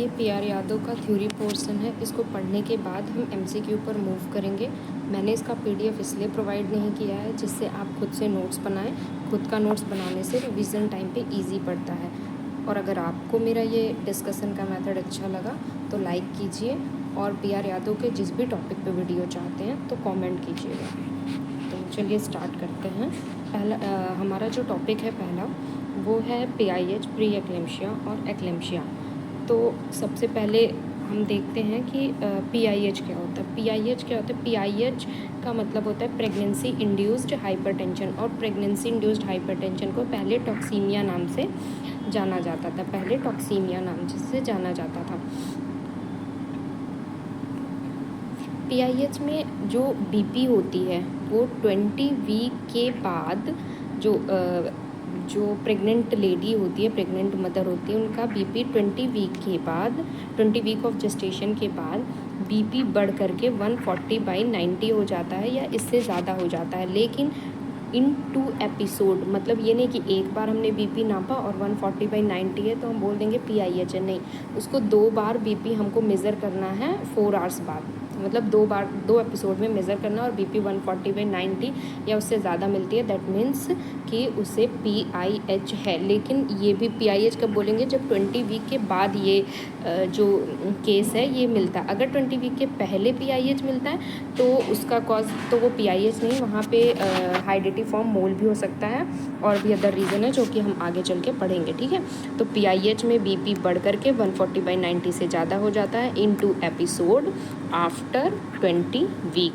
ये पीआर यादव का theory portion है। इसको पढ़ने के बाद हम एमसीक्यू पर मूव करेंगे। मैंने इसका पीडीएफ इसलिए प्रोवाइड नहीं किया है जिससे आप खुद से नोट्स बनाएं। खुद का नोट्स बनाने से रिवीजन टाइम पे इजी पड़ता है। और अगर आपको मेरा ये डिस्कशन का मेथड अच्छा लगा तो लाइक कीजिए, और पीआर यादव के जिस भी टॉपिक पे वीडियो चाहते हैं तो कमेंट कीजिएगा। तो चलिए स्टार्ट करते हैं। पहला हमारा जो टॉपिक है पहला वो है पीआईएच, प्री एक्लेम्शिया और एक्लेम्शिया। तो सबसे पहले हम देखते हैं कि पीआईएच क्या होता है। पीआईएच क्या होता है? पीआईएच का मतलब होता है प्रेगनेंसी इंड्यूस्ड हाइपरटेंशन। और प्रेगनेंसी इंड्यूस्ड हाइपरटेंशन को पहले टॉक्सीमिया नाम से जाना जाता था। पहले टॉक्सीमिया नाम से जाना जाता था। पीआईएच में जो बीपी होती है वो 20 वीक के बाद जो प्रेग्नेंट लेडी होती है, प्रेग्नेंट मदर होती है, उनका बीपी 20 वीक के बाद, 20 वीक ऑफ जेस्टेशन के बाद बीपी बढ़ करके 140/90 हो जाता है या इससे ज़्यादा हो जाता है। लेकिन इन 2 एपिसोड, मतलब ये नहीं कि एक बार हमने बीपी नापा और 140/90 है तो हम बोल देंगे पीआईएच है। नहीं, उसको 2 बार बीपी हमको मेज़र करना है 4 आवर्स बाद। मतलब 2 एपिसोड में मेज़र करना, और बीपी 140/90 या उससे ज़्यादा मिलती है दैट मीन्स कि उसे पीआईएच है। लेकिन ये भी पीआईएच कब बोलेंगे? जब 20 वीक के बाद ये जो केस है ये मिलता है। अगर 20 वीक के पहले पीआईएच मिलता है तो उसका कॉज तो वो पीआईएच नहीं, वहाँ पे हाइडेटी फॉर्म मोल भी हो सकता है और भी अदर रीज़न है जो कि हम आगे चल के पढ़ेंगे। ठीक है, तो पीआईएच में बीपी बढ़ करके 140/90 से ज़्यादा हो जाता है इन 2 एपिसोड आफ्टर 20 वीक।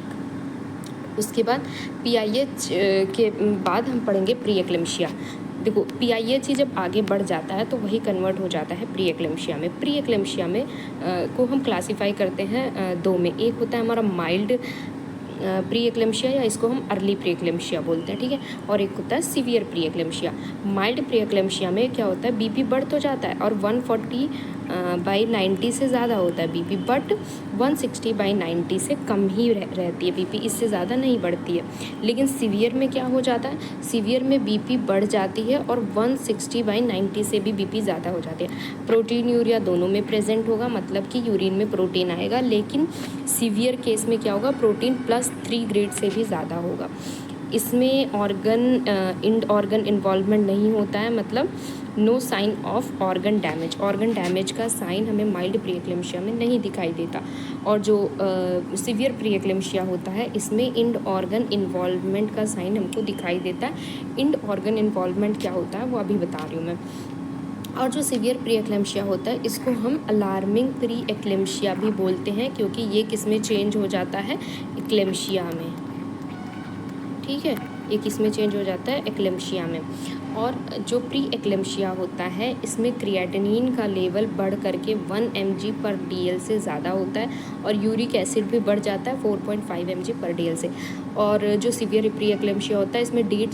उसके बाद पीआईएच के बाद हम पढ़ेंगे प्री एक्लेम्शिया। देखो, पीआईएच ही जब आगे बढ़ जाता है तो वही कन्वर्ट हो जाता है प्री एक्लेम्शिया में। प्री एक्लेम्शिया में को हम क्लासीफाई करते हैं 2 में। एक होता है हमारा माइल्ड प्री एक्लेम्शिया, या इसको हम अर्ली प्री एक्लेम्शिया बोलते हैं। ठीक है, और एक होता है severe pre eclampsia. Mild pre eclampsia में क्या होता है? बीपी बढ़ तो जाता है और 140/90 से ज़्यादा होता है बीपी, बट 160/90 से कम ही रहती है बीपी, इससे ज़्यादा नहीं बढ़ती है। लेकिन सीवियर में क्या हो जाता है? सीवियर में बीपी बढ़ जाती है और 160/90 से भी बीपी ज़्यादा हो जाती है। प्रोटीन यूरिया दोनों में प्रेजेंट होगा, मतलब कि यूरिन में प्रोटीन आएगा। लेकिन सीवियर केस में क्या होगा? प्रोटीन +3 ग्रेड से भी ज़्यादा होगा। इसमें ऑर्गन इन्वॉल्वमेंट नहीं होता है, मतलब no sign of organ damage. Organ damage का साइन हमें माइल्ड प्री एक्लेम्शिया में नहीं दिखाई देता। और जो सीवियर प्री एक्लेम्शिया होता है इसमें इंड ऑर्गन इन्वॉल्वमेंट का साइन हमको दिखाई देता है। इंड ऑर्गन इन्वॉल्वमेंट क्या होता है वो अभी बता रही हूँ मैं। और जो सीवियर प्री एक्लेम्शिया होता है इसको हम अलार्मिंग प्री एक्लेम्शिया भी बोलते हैं, क्योंकि ये किस में चेंज हो जाता है? एक्लेम्शिया में। ठीक है, ये किस में चेंज हो जाता है? एक्लेम्शिया में। और जो प्री एक्लेम्शिया होता है इसमें क्रिएटिनिन का लेवल बढ़ करके 1 mg/dl से ज़्यादा होता है, और यूरिक एसिड भी बढ़ जाता है 4.5 mg/dl से। और जो सीवियर प्री एक्लेम्शिया होता है इसमें डीप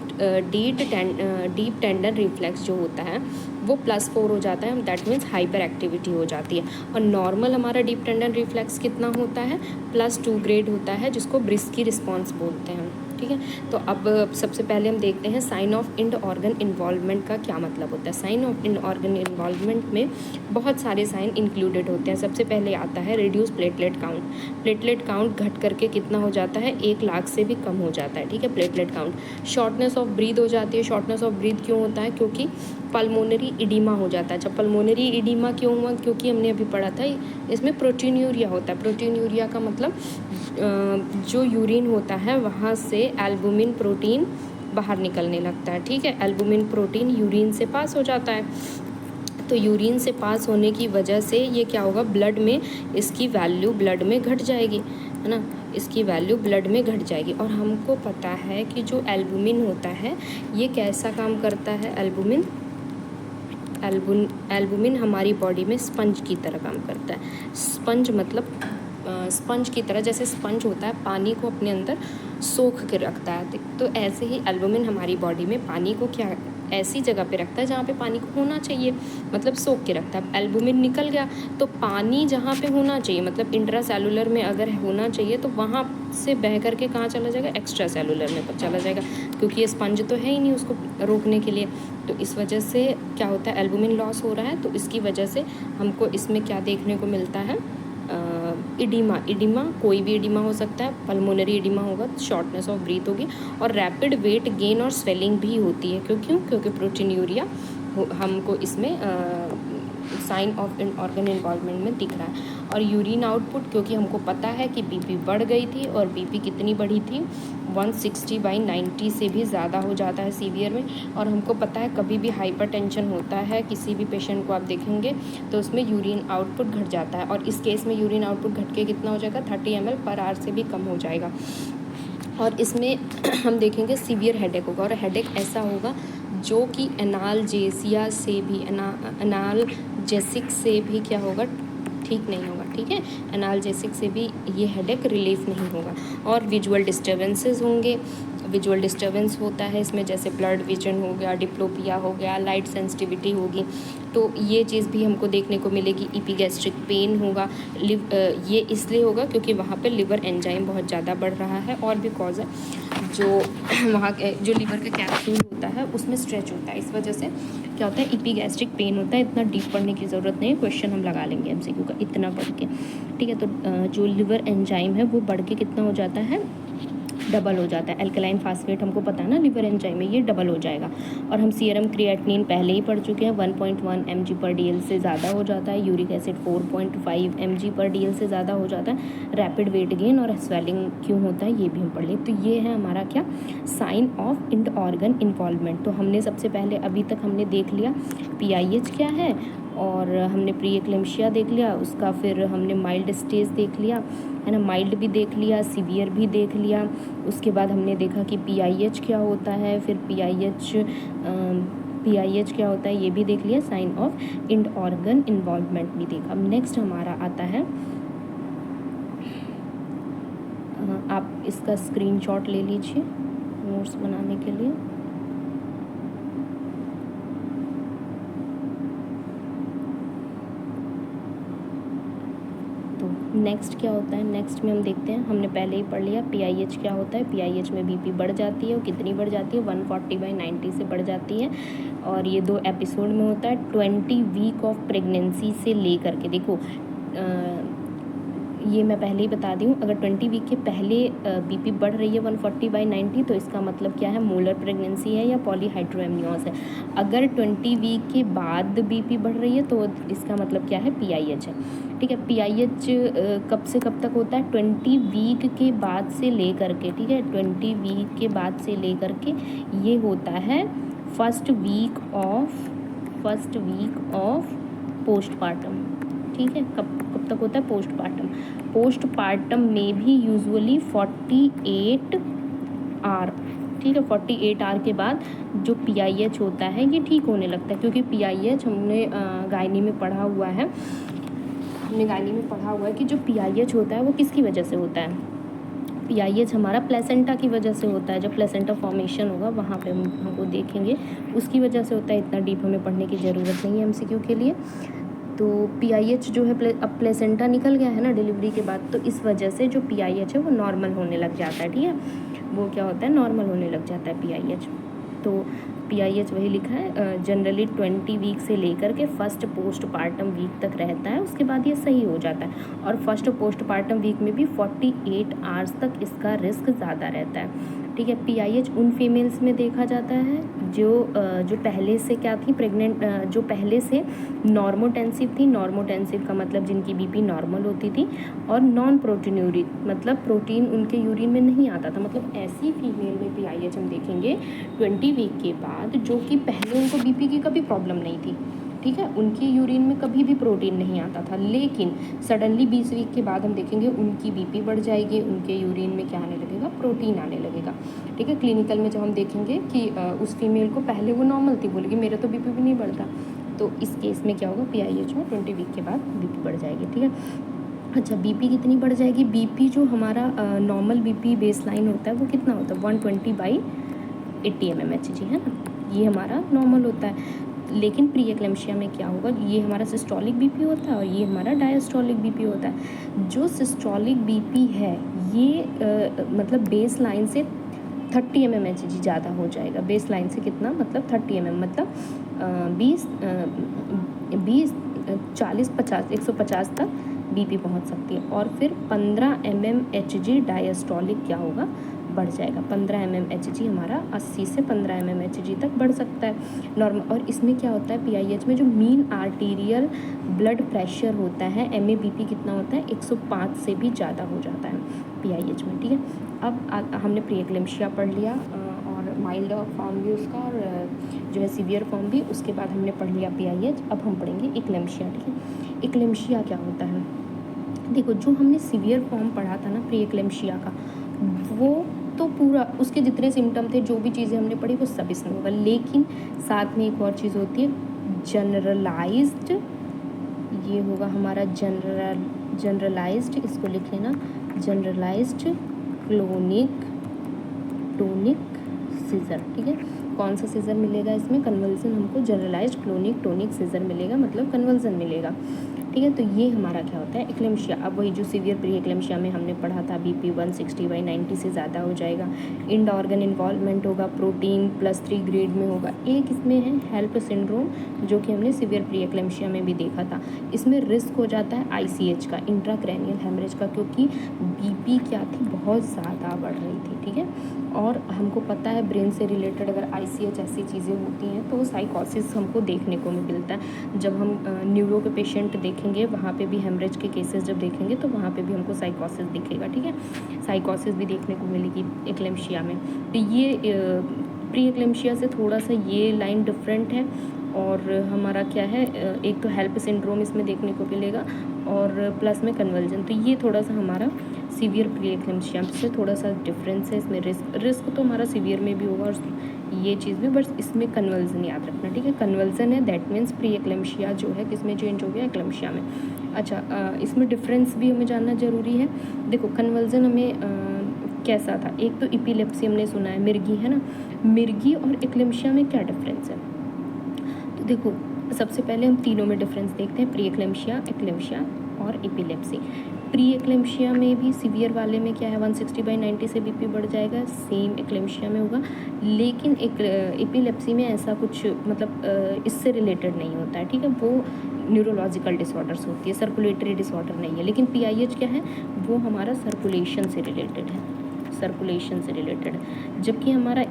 टेंडन रिफ्लेक्स जो होता है वो +4 हो जाता है, दैट मीन्स हाइपर एक्टिविटी हो जाती है। और नॉर्मल हमारा डीप टेंडन रिफ्लेक्स कितना होता है? +2 ग्रेड होता है, जिसको ब्रिस्की रिस्पॉन्स बोलते हैं। ठीक है, तो अब सबसे पहले हम देखते हैं sign of end organ involvement का क्या मतलब होता है। Sign of end organ involvement में बहुत सारे साइन इंक्लूडेड होते हैं। सबसे पहले आता है reduce platelet count. Platelet count घट करके कितना हो जाता है? 1 लाख से भी कम हो जाता है। ठीक है, platelet count. Shortness of breath हो जाती है। शॉर्टनेस ऑफ ब्रीथ क्यों होता है? क्योंकि पल्मोनरी इडीमा हो जाता है। जब पल्मोनरी इडीमा क्यों हुआ? क्योंकि हमने अभी पढ़ा था इसमें प्रोटीन यूरिया होता है। प्रोटीन यूरिया का मतलब जो यूरिन होता है वहाँ से एल्बुमिन प्रोटीन बाहर निकलने लगता है। ठीक है, एल्बुमिन प्रोटीन यूरिन से पास हो जाता है, तो यूरिन से पास होने की वजह से ये क्या होगा? ब्लड में इसकी वैल्यू ब्लड में घट जाएगी, है ना, इसकी वैल्यू ब्लड में घट जाएगी। और हमको पता है कि जो एल्बुमिन होता है ये कैसा काम करता है? एल्बुमिन हमारी बॉडी में स्पंज की तरह काम करता है। स्पंज मतलब स्पंज की तरह, जैसे स्पंज होता है पानी को अपने अंदर सोख के रखता है, तो ऐसे ही एल्बुमिन हमारी बॉडी में पानी को क्या ऐसी जगह पे रखता है जहाँ पे पानी को होना चाहिए, मतलब सोख के रखता है। एल्बुमिन निकल गया तो पानी जहाँ पे होना चाहिए, मतलब इंट्रा सेलुलर में अगर होना चाहिए तो वहाँ से बह करके कहाँ चला जाएगा, एक्स्ट्रा सेलुलर में चला जाएगा, क्योंकि ये स्पंज तो है ही नहीं उसको रोकने के लिए। तो इस वजह से क्या होता है, एल्बुमिन लॉस हो रहा है। तो इसकी वजह से हमको इसमें क्या देखने को मिलता है, इडिमा कोई भी इडिमा हो सकता है, पल्मोनरी इडिमा होगा, शॉर्टनेस ऑफ ब्रीथ होगी, और रैपिड वेट गेन और स्वेलिंग भी होती है। क्योंकि प्रोटीन्यूरिया हमको इसमें साइन ऑफ ऑर्गन इन्वॉल्वमेंट में दिख रहा है। और यूरिन आउटपुट, क्योंकि हमको पता है कि बीपी बढ़ गई थी, और बीपी कितनी बढ़ी थी, 160/90 से भी ज़्यादा हो जाता है सीवियर में। और हमको पता है कभी भी हाइपरटेंशन होता है किसी भी पेशेंट को आप देखेंगे तो उसमें यूरिन आउटपुट घट जाता है, और इस केस में यूरिन आउटपुट घट के कितना हो जाएगा, 30 ml पर आवर से भी कम हो जाएगा। और इसमें हम देखेंगे सीवियर हेडेक होगा, और हेडेक ऐसा होगा जो कि एनाल्जेसिया से भी एनाल्जेसिक से भी क्या होगा, ठीक नहीं होगा। ठीक है, एनाल्जेसिक से भी ये हेडेक रिलीफ नहीं होगा। और विजुअल डिस्टर्बेंसेस होंगे, विजुअल डिस्टर्बेंस होता है इसमें, जैसे ब्लड विजन हो गया, डिप्लोपिया हो गया, लाइट सेंसिटिविटी होगी, तो ये चीज़ भी हमको देखने को मिलेगी। इपीगैस्ट्रिक पेन होगा, ये इसलिए होगा क्योंकि वहाँ पे लिवर एंजाइम बहुत ज़्यादा बढ़ रहा है, और भी कॉज है जो वहाँ जो लिवर का कैप्सूल होता है उसमें स्ट्रेच होता है, इस वजह से क्या होता है, इपीगैस्ट्रिक पेन होता है। इतना डीप पढ़ने की ज़रूरत नहीं है, क्वेश्चन हम लगा लेंगे एमसीक्यू का इतना पढ़ के। ठीक है, तो जो लिवर एंजाइम है वो बढ़ के कितना हो जाता है, डबल हो जाता है। अल्कलाइन फास्फेट हमको पता है ना लिवर एंजाइम में, ये डबल हो जाएगा। और हम सीरम क्रिएटिनिन पहले ही पढ़ चुके हैं, 1.1 mg/dl से ज़्यादा हो जाता है। यूरिक एसिड 4.5 mg/dl से ज़्यादा हो जाता है। रैपिड वेट गेन और स्वेलिंग क्यों होता है ये भी हम पढ़ लें। तो ये है हमारा क्या, sign of end organ involvement. तो हमने सबसे पहले अभी तक हमने देख लिया PIH क्या है, और हमने प्री एक्लेम्शिया देख लिया उसका, फिर हमने माइल्ड स्टेज देख लिया है ना, माइल्ड भी देख लिया, सीवियर भी देख लिया। उसके बाद हमने देखा कि PIH क्या होता है, फिर PIH क्या होता है ये भी देख लिया, sign of end organ involvement भी देखा। अब नेक्स्ट हमारा आता है, आप इसका स्क्रीनशॉट ले लीजिए नोट्स बनाने के लिए। नेक्स्ट क्या होता है, नेक्स्ट में हम देखते हैं, हमने पहले ही पढ़ लिया PIH क्या होता है। PIH में बीपी बढ़ जाती है, वो कितनी बढ़ जाती है, 140/90 से बढ़ जाती है। और ये 2 एपिसोड में होता है, 20 वीक ऑफ प्रेगनेंसी से लेकर के। देखो ये मैं पहले ही बता दी हूँ, अगर 20 वीक के पहले बीपी बढ़ रही है 140/90 तो इसका मतलब क्या है, मोलर प्रेगनेंसी है या पॉलीहाइड्रोएमनियोस है। अगर 20 वीक के बाद बीपी बढ़ रही है तो इसका मतलब क्या है, PIH है। ठीक है, PIH कब से कब तक होता है, 20 वीक के बाद से लेकर के, ठीक है, 20 वीक के बाद से लेकर के ये होता है फर्स्ट वीक ऑफ पोस्टपार्टम। ठीक है, कब तक होता है, पोस्टपार्टम में भी यूजुअली 48 आवर। ठीक है, 48 आवर के बाद जो PIH होता है ये ठीक होने लगता है, क्योंकि PIH हमने गायनी में पढ़ा हुआ है, कि जो PIH होता है वो किसकी वजह से होता है, PIH हमारा प्लेसेंटा की वजह से होता है। जब प्लेसेंटा फॉर्मेशन होगा वहाँ पे हमको देखेंगे उसकी वजह से होता है। इतना डीप हमें पढ़ने की ज़रूरत नहीं है MCQ के लिए। तो PIH जो है, अब प्लेसेंटा निकल गया है ना डिलीवरी के बाद, तो इस वजह से जो PIH है वो नॉर्मल होने लग जाता है। ठीक है, वो क्या होता है, नॉर्मल होने लग जाता है PIH। तो PIH वही लिखा है, जनरली 20 वीक से लेकर के फर्स्ट पोस्टपार्टम वीक तक रहता है, उसके बाद ये सही हो जाता है। और फर्स्ट पोस्टपार्टम वीक में भी 48 आवर्स तक इसका रिस्क ज़्यादा रहता है। ठीक है, PIH उन फीमेल्स में देखा जाता है जो पहले से क्या थी, प्रेग्नेंट, जो पहले से नॉर्मोटेंसिव थी। नॉर्मोटेंसिव का मतलब जिनकी बीपी नॉर्मल होती थी, और नॉन प्रोटीन्यूरिक मतलब प्रोटीन उनके यूरिन में नहीं आता था। मतलब ऐसी फीमेल में PIH हम देखेंगे 20 वीक के बाद, जो कि पहले उनको बीपी की कभी प्रॉब्लम नहीं थी। ठीक है, उनके यूरिन में कभी भी प्रोटीन नहीं आता था, लेकिन सडनली 20 वीक के बाद हम देखेंगे उनकी बीपी बढ़ जाएगी, उनके यूरिन में क्या आने लगेगा, प्रोटीन आने लगेगा। ठीक है, क्लिनिकल में जब हम देखेंगे कि उस फीमेल को पहले वो नॉर्मल थी, बोलेगी मेरा तो बीपी भी नहीं बढ़ता, तो इस केस में क्या होगा, PIH में 20 वीक के बाद बीपी बढ़ जाएगी। ठीक है, अच्छा, बीपी कितनी बढ़ जाएगी, बीपी जो हमारा नॉर्मल बीपी बेस लाइन होता है वो कितना होता है, 120/80 mmHg है ना, ये हमारा नॉर्मल होता है। लेकिन प्री एक्लेम्शिया में क्या होगा, ये हमारा सिस्टोलिक बीपी होता है और ये हमारा डायस्टोलिक बीपी होता है। जो सिस्टोलिक बीपी है ये मतलब बेस लाइन से 30 mmHg ज़्यादा हो जाएगा। बेस लाइन से कितना, मतलब 30 mm, मतलब 20 40 50 150 तक बीपी पहुंच सकती है। और फिर 15 mmHg डायस्टोलिक क्या होगा, बढ़ जाएगा। 15 mmHg हमारा 80 से 15 mmHg तक बढ़ सकता है नॉर्मल। और इसमें क्या होता है, PIH में जो मीन आर्टीरियल ब्लड प्रेशर होता है, MABP कितना होता है, 105 से भी ज़्यादा हो जाता है PIH में, ठीक है। अब हमने प्री एक्लेम्शिया पढ़ लिया और माइल्ड फॉर्म भी उसका और जो है सीवियर फॉर्म भी। उसके बाद हमने पढ़ लिया PIH। अब हम पढ़ेंगे एक्लेम्शिया, ठीक है। एक्लेम्शिया क्या होता है, देखो जो हमने सीवियर फॉर्म पढ़ा था ना प्री एक्लेम्शिया का, वो तो पूरा उसके जितने सिम्टम थे, जो भी चीज़ें हमने पढ़ी वो सब इसमें होगा। लेकिन साथ में एक और चीज़ होती है जनरलाइज्ड, ये होगा हमारा जनरलाइज्ड, इसको लिख लेना, जनरलाइज्ड क्लोनिक टोनिक सीजर, ठीक है। कौन सा सीजर मिलेगा इसमें, कन्वल्जन, हमको जनरलाइज्ड क्लोनिक टोनिक सीजर मिलेगा, मतलब कन्वल्जन मिलेगा, ठीक है। तो ये हमारा क्या होता है, एक्लेम्शिया। अब वही जो सीवियर प्री एक्लेम्शिया में हमने पढ़ा था, BP 160/90 से ज़्यादा हो जाएगा, इंड ऑर्गन इन्वॉल्वमेंट होगा, प्रोटीन +3 ग्रेड में होगा। एक इसमें है हेल्प सिंड्रोम, जो कि हमने सीवियर प्री एक्लेम्शिया में भी देखा था। इसमें रिस्क हो जाता है ICH का, इंट्राक्रैनियल हेमरेज का, क्योंकि BP क्या थी, बहुत ज़्यादा बढ़ रही थी, ठीक है। और हमको पता है ब्रेन से रिलेटेड अगर ICH ऐसी चीज़ें होती हैं तो साइकोसिस हमको देखने को मिलता है। जब हम न्यूरो के पेशेंट देखेंगे, वहाँ पे भी हेमरेज के केसेस जब देखेंगे तो वहाँ पे भी हमको साइकोसिस दिखेगा, ठीक है। साइकोसिस भी देखने को मिलेगी एक्लेम्शिया में। तो ये प्री एक्लेम्शिया से थोड़ा सा ये लाइन डिफरेंट है। और हमारा क्या है, एक तो हेल्प सिंड्रोम इसमें देखने को मिलेगा और प्लस में कन्वर्जन। तो ये थोड़ा सा हमारा सीवियर प्री एक्लेम्शिया से थोड़ा सा डिफरेंस है। इसमें रिस्क तो हमारा सीवियर में भी होगा और ये चीज़ भी, बस इसमें कन्वर्जन याद रखना, ठीक है। कन्वर्जन है, दैट मीन्स प्री एक्लेम्शिया जो है किसमें चेंज हो गया, एक्लेम्शिया में। अच्छा, इसमें डिफरेंस भी हमें जानना ज़रूरी है। देखो कन्वर्जन हमें कैसा था, एक तो एपिलेप्सी हमने सुना है, मिर्गी है ना, मिर्गी और एक्लेम्शिया में क्या डिफरेंस है। तो देखो सबसे पहले हम तीनों में डिफरेंस देखते हैं, प्री एक्लेम्शिया, एक्लेम्शिया और एपिलेप्सी। प्री एक्लेम्शिया में भी सीवियर वाले में क्या है, 160/90 से BP बढ़ जाएगा, सेम एक्लेम्शिया में होगा। लेकिन एक एपिलेप्सी में ऐसा कुछ मतलब इससे रिलेटेड नहीं होता है, ठीक है। वो न्यूरोलॉजिकल डिसऑर्डर्स होती है, सर्कुलेटरी डिसऑर्डर नहीं है। लेकिन PIH क्या है, वो हमारा सर्कुलेशन से रिलेटेड है, सर्कुलेशन से रिलेटेड है। जबकि हमारा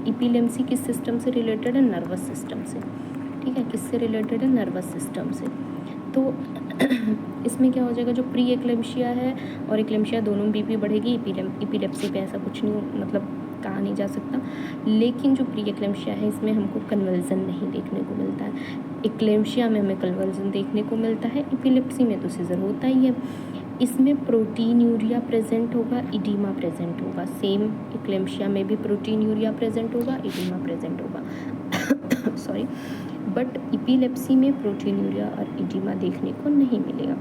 एपिलेप्सी किस सिस्टम से रिलेटेड है, नर्वस सिस्टम से, ठीक है। किससे रिलेटेड है, नर्वस सिस्टम से। तो इसमें क्या हो जाएगा, जो प्री एक्लेम्शिया है और एक्लेम्शिया दोनों BP बढ़ेगी, एपिलेप्सी पे ऐसा कुछ नहीं, मतलब कहा नहीं जा सकता। लेकिन जो प्री एक्लेम्शिया है इसमें हमको कन्वर्जन नहीं देखने को मिलता है। एक्लेम्शिया में हमें कन्वर्जन देखने को मिलता है, एपिलेप्सी में तो सीजर होता ही है। इसमें प्रोटीन यूरिया प्रेजेंट होगा, इडीमा प्रेजेंट होगा। सेम एक्लेम्शिया में भी प्रोटीन यूरिया प्रेजेंट होगा, इडीमा प्रेजेंट होगा सॉरी। बट एपिलेप्सी में प्रोटीन यूरिया और इडीमा देखने को नहीं मिलेगा।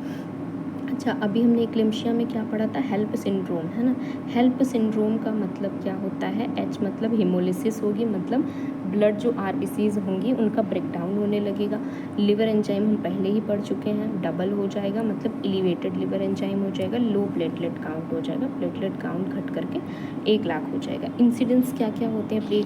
अच्छा, अभी हमने एक्लेम्शिया में क्या पढ़ा था, हेल्प सिंड्रोम, है ना। हेल्प सिंड्रोम का मतलब क्या होता है, H मतलब हेमोलिसिस होगी, मतलब ब्लड जो RBCs होंगी उनका ब्रेकडाउन होने लगेगा। लिवर एंजाइम हम पहले ही पढ़ चुके हैं, डबल हो जाएगा, मतलब एलिवेटेड लिवर एंजाइम हो जाएगा, लो प्लेटलेट काउंट हो जाएगा, प्लेटलेट काउंट घट करके 1 लाख हो जाएगा। इंसिडेंट्स क्या क्या होते हैं प्री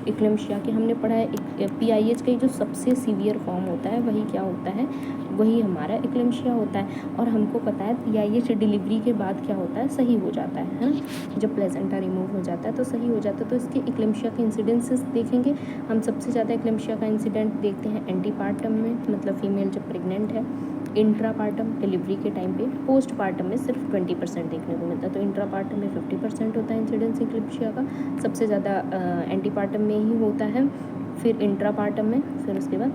एक्लेम्शिया के, हमने पढ़ा है। PIH का जो सबसे सीवियर फॉर्म होता है वही क्या होता है, वही हमारा एक्लेम्शिया होता है। और हमको पता है PIH डिलीवरी के बाद क्या होता है, सही हो जाता है ना, जब प्लेसेंटा रिमूव हो जाता है तो सही हो जाता है। तो इसके एक्लेम्शिया के इंसिडेंसेस देखेंगे हम। सबसे ज़्यादा एक्लेम्शिया का इंसिडेंट देखते हैं एंटीपार्टम में, मतलब फीमेल जब प्रेग्नेंट है, इंट्रापार्टम डिलीवरी के टाइम पे, पोस्टपार्टम में सिर्फ 20% देखने को मिलता है। तो इंट्रापार्टम में 50% होता है इंसिडेंस एक्लेम्शिया का, सबसे ज़्यादा एंटीपार्टम में ही होता है, फिर इंट्रापार्टम में, फिर उसके बाद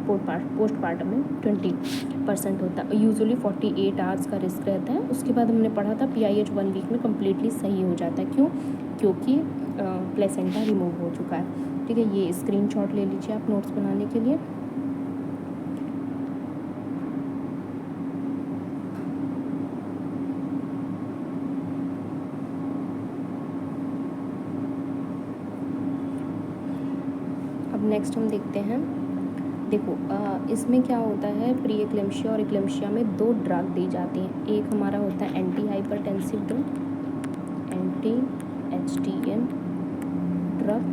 पोस्टपार्टम में 20% होता है। यूजुअली 48 आवर्स का रिस्क रहता है। उसके बाद हमने पढ़ा था PIH 1 वीक में कम्प्लीटली सही हो जाता है। क्यों, क्योंकि प्लेसेंटा रिमूव हो चुका है, ठीक है। ये स्क्रीनशॉट ले लीजिए आप नोट्स बनाने के लिए। अब नेक्स्ट हम देखते हैं, देखो इसमें क्या होता है, प्री एक्लेम्शिया और एक्लेम्शिया में दो ड्रग दी जाती हैं। एक हमारा होता है anti hypertensive drug, anti HTN drug,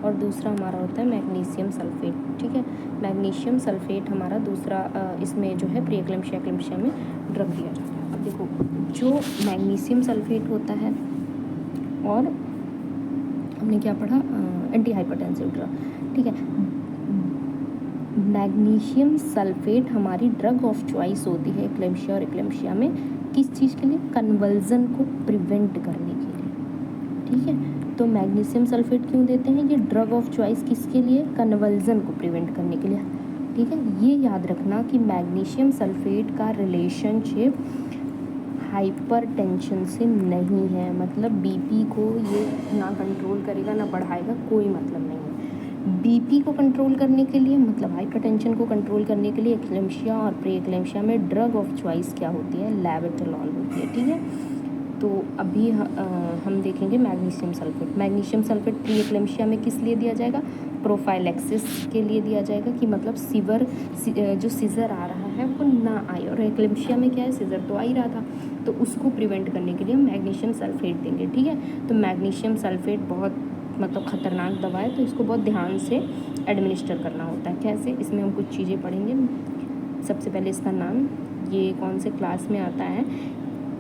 और दूसरा हमारा होता है मैग्नीशियम सल्फेट। ठीक है, मैग्नीशियम सल्फेट हमारा दूसरा इसमें जो है प्री एक्लेम्शिया एक्लेम्शिया में ड्रग दिया जाता है। अब देखो जो मैग्नीशियम सल्फेट होता है, और हमने क्या पढ़ा, एंटी हाइपरटेंसिव ड्रग। ठीक है, मैग्नीशियम सल्फेट हमारी ड्रग ऑफ चॉइस होती है एक्लेम्शिया और एक्लेम्शिया में, किस चीज़ के लिए, कन्वर्जन को प्रिवेंट करने के लिए। ठीक है, तो मैग्नीशियम सल्फेट क्यों देते हैं, ये ड्रग ऑफ चॉइस किसके लिए, कन्वर्जन को प्रिवेंट करने के लिए। ठीक है, ये याद रखना कि मैग्नीशियम सल्फेट का रिलेशनशिप हाइपरटेंशन से नहीं है, मतलब बीपी को ये ना कंट्रोल करेगा ना बढ़ाएगा, कोई मतलब नहीं है। बीपी को कंट्रोल करने के लिए, मतलब हाइपरटेंशन को कंट्रोल करने के लिए एक्लेम्शिया और प्री एक्लेम्शिया में ड्रग ऑफ चॉइस क्या होती है, लेबेटालॉल होती है। ठीक है, तो अभी हम देखेंगे magnesium sulphate. Magnesium sulphate pre eclampsia में किस लिए दिया जाएगा, प्रोफाइलैक्सिस के लिए दिया जाएगा, कि मतलब जो सीज़र आ रहा है वो ना आए, और एक्लेम्शिया में क्या है, सीज़र तो आ ही रहा था, तो उसको प्रिवेंट करने के लिए हम मैग्नीशियम सल्फेट देंगे। ठीक है, तो मैग्नीशियम सल्फेट बहुत मतलब ख़तरनाक दवा है, तो इसको बहुत ध्यान से एडमिनिस्टर करना होता है। कैसे, इसमें हम कुछ चीज़ें पढ़ेंगे। सबसे पहले इसका नाम, ये कौन से क्लास में आता है,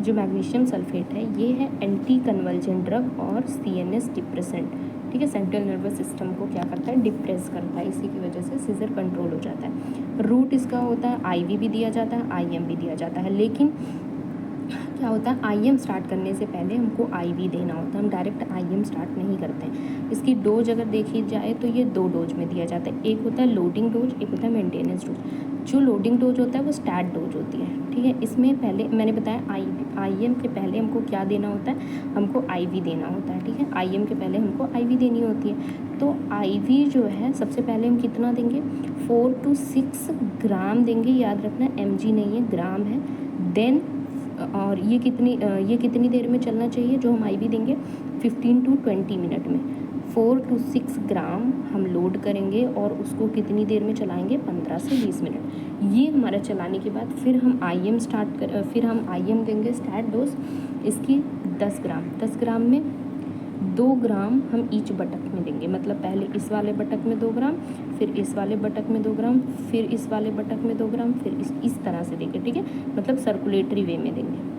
जो मैग्नीशियम सल्फेट है ये है एंटी कन्वल्जेंट ड्रग और CNS डिप्रेसेंट। ठीक है, सेंट्रल नर्वस सिस्टम को क्या करता है, डिप्रेस करता है, इसी की वजह से सीजर कंट्रोल हो जाता है। रूट इसका होता है IV भी दिया जाता है, IM भी दिया जाता है, लेकिन क्या होता है, IM स्टार्ट करने से पहले हमको IV देना होता है, हम डायरेक्ट IM स्टार्ट नहीं करते हैं। इसकी डोज अगर देखी जाए तो ये दो डोज में दिया जाता है, एक होता है लोडिंग डोज, एक होता है मेंटेनेंस डोज। जो लोडिंग डोज होता है वो स्टार्ट डोज होती है। ठीक है, इसमें पहले मैंने बताया IM के पहले हमको क्या देना होता है, हमको IV देना होता है। ठीक है, IM के पहले हमको IV देनी होती है। तो IV जो है सबसे पहले हम कितना देंगे, 4 to 6 ग्राम देंगे, याद रखना mg नहीं है, ग्राम है। देन और ये कितनी देर में चलना चाहिए, जो हम IV देंगे 15 to 20 मिनट में। 4 to 6 ग्राम हम लोड करेंगे और उसको कितनी देर में चलाएंगे, 15 से 20 मिनट। ये हमारा चलाने के बाद फिर हम IM देंगे स्टार्ट डोज इसकी 10 ग्राम में 2 ग्राम हम ईच बटक में देंगे, मतलब पहले इस वाले बटक में 2 ग्राम, फिर इस वाले बटक में 2 ग्राम, फिर इस वाले बटक में 2 ग्राम, फिर इस तरह से देंगे। ठीक है, मतलब सर्कुलेटरी वे में देंगे।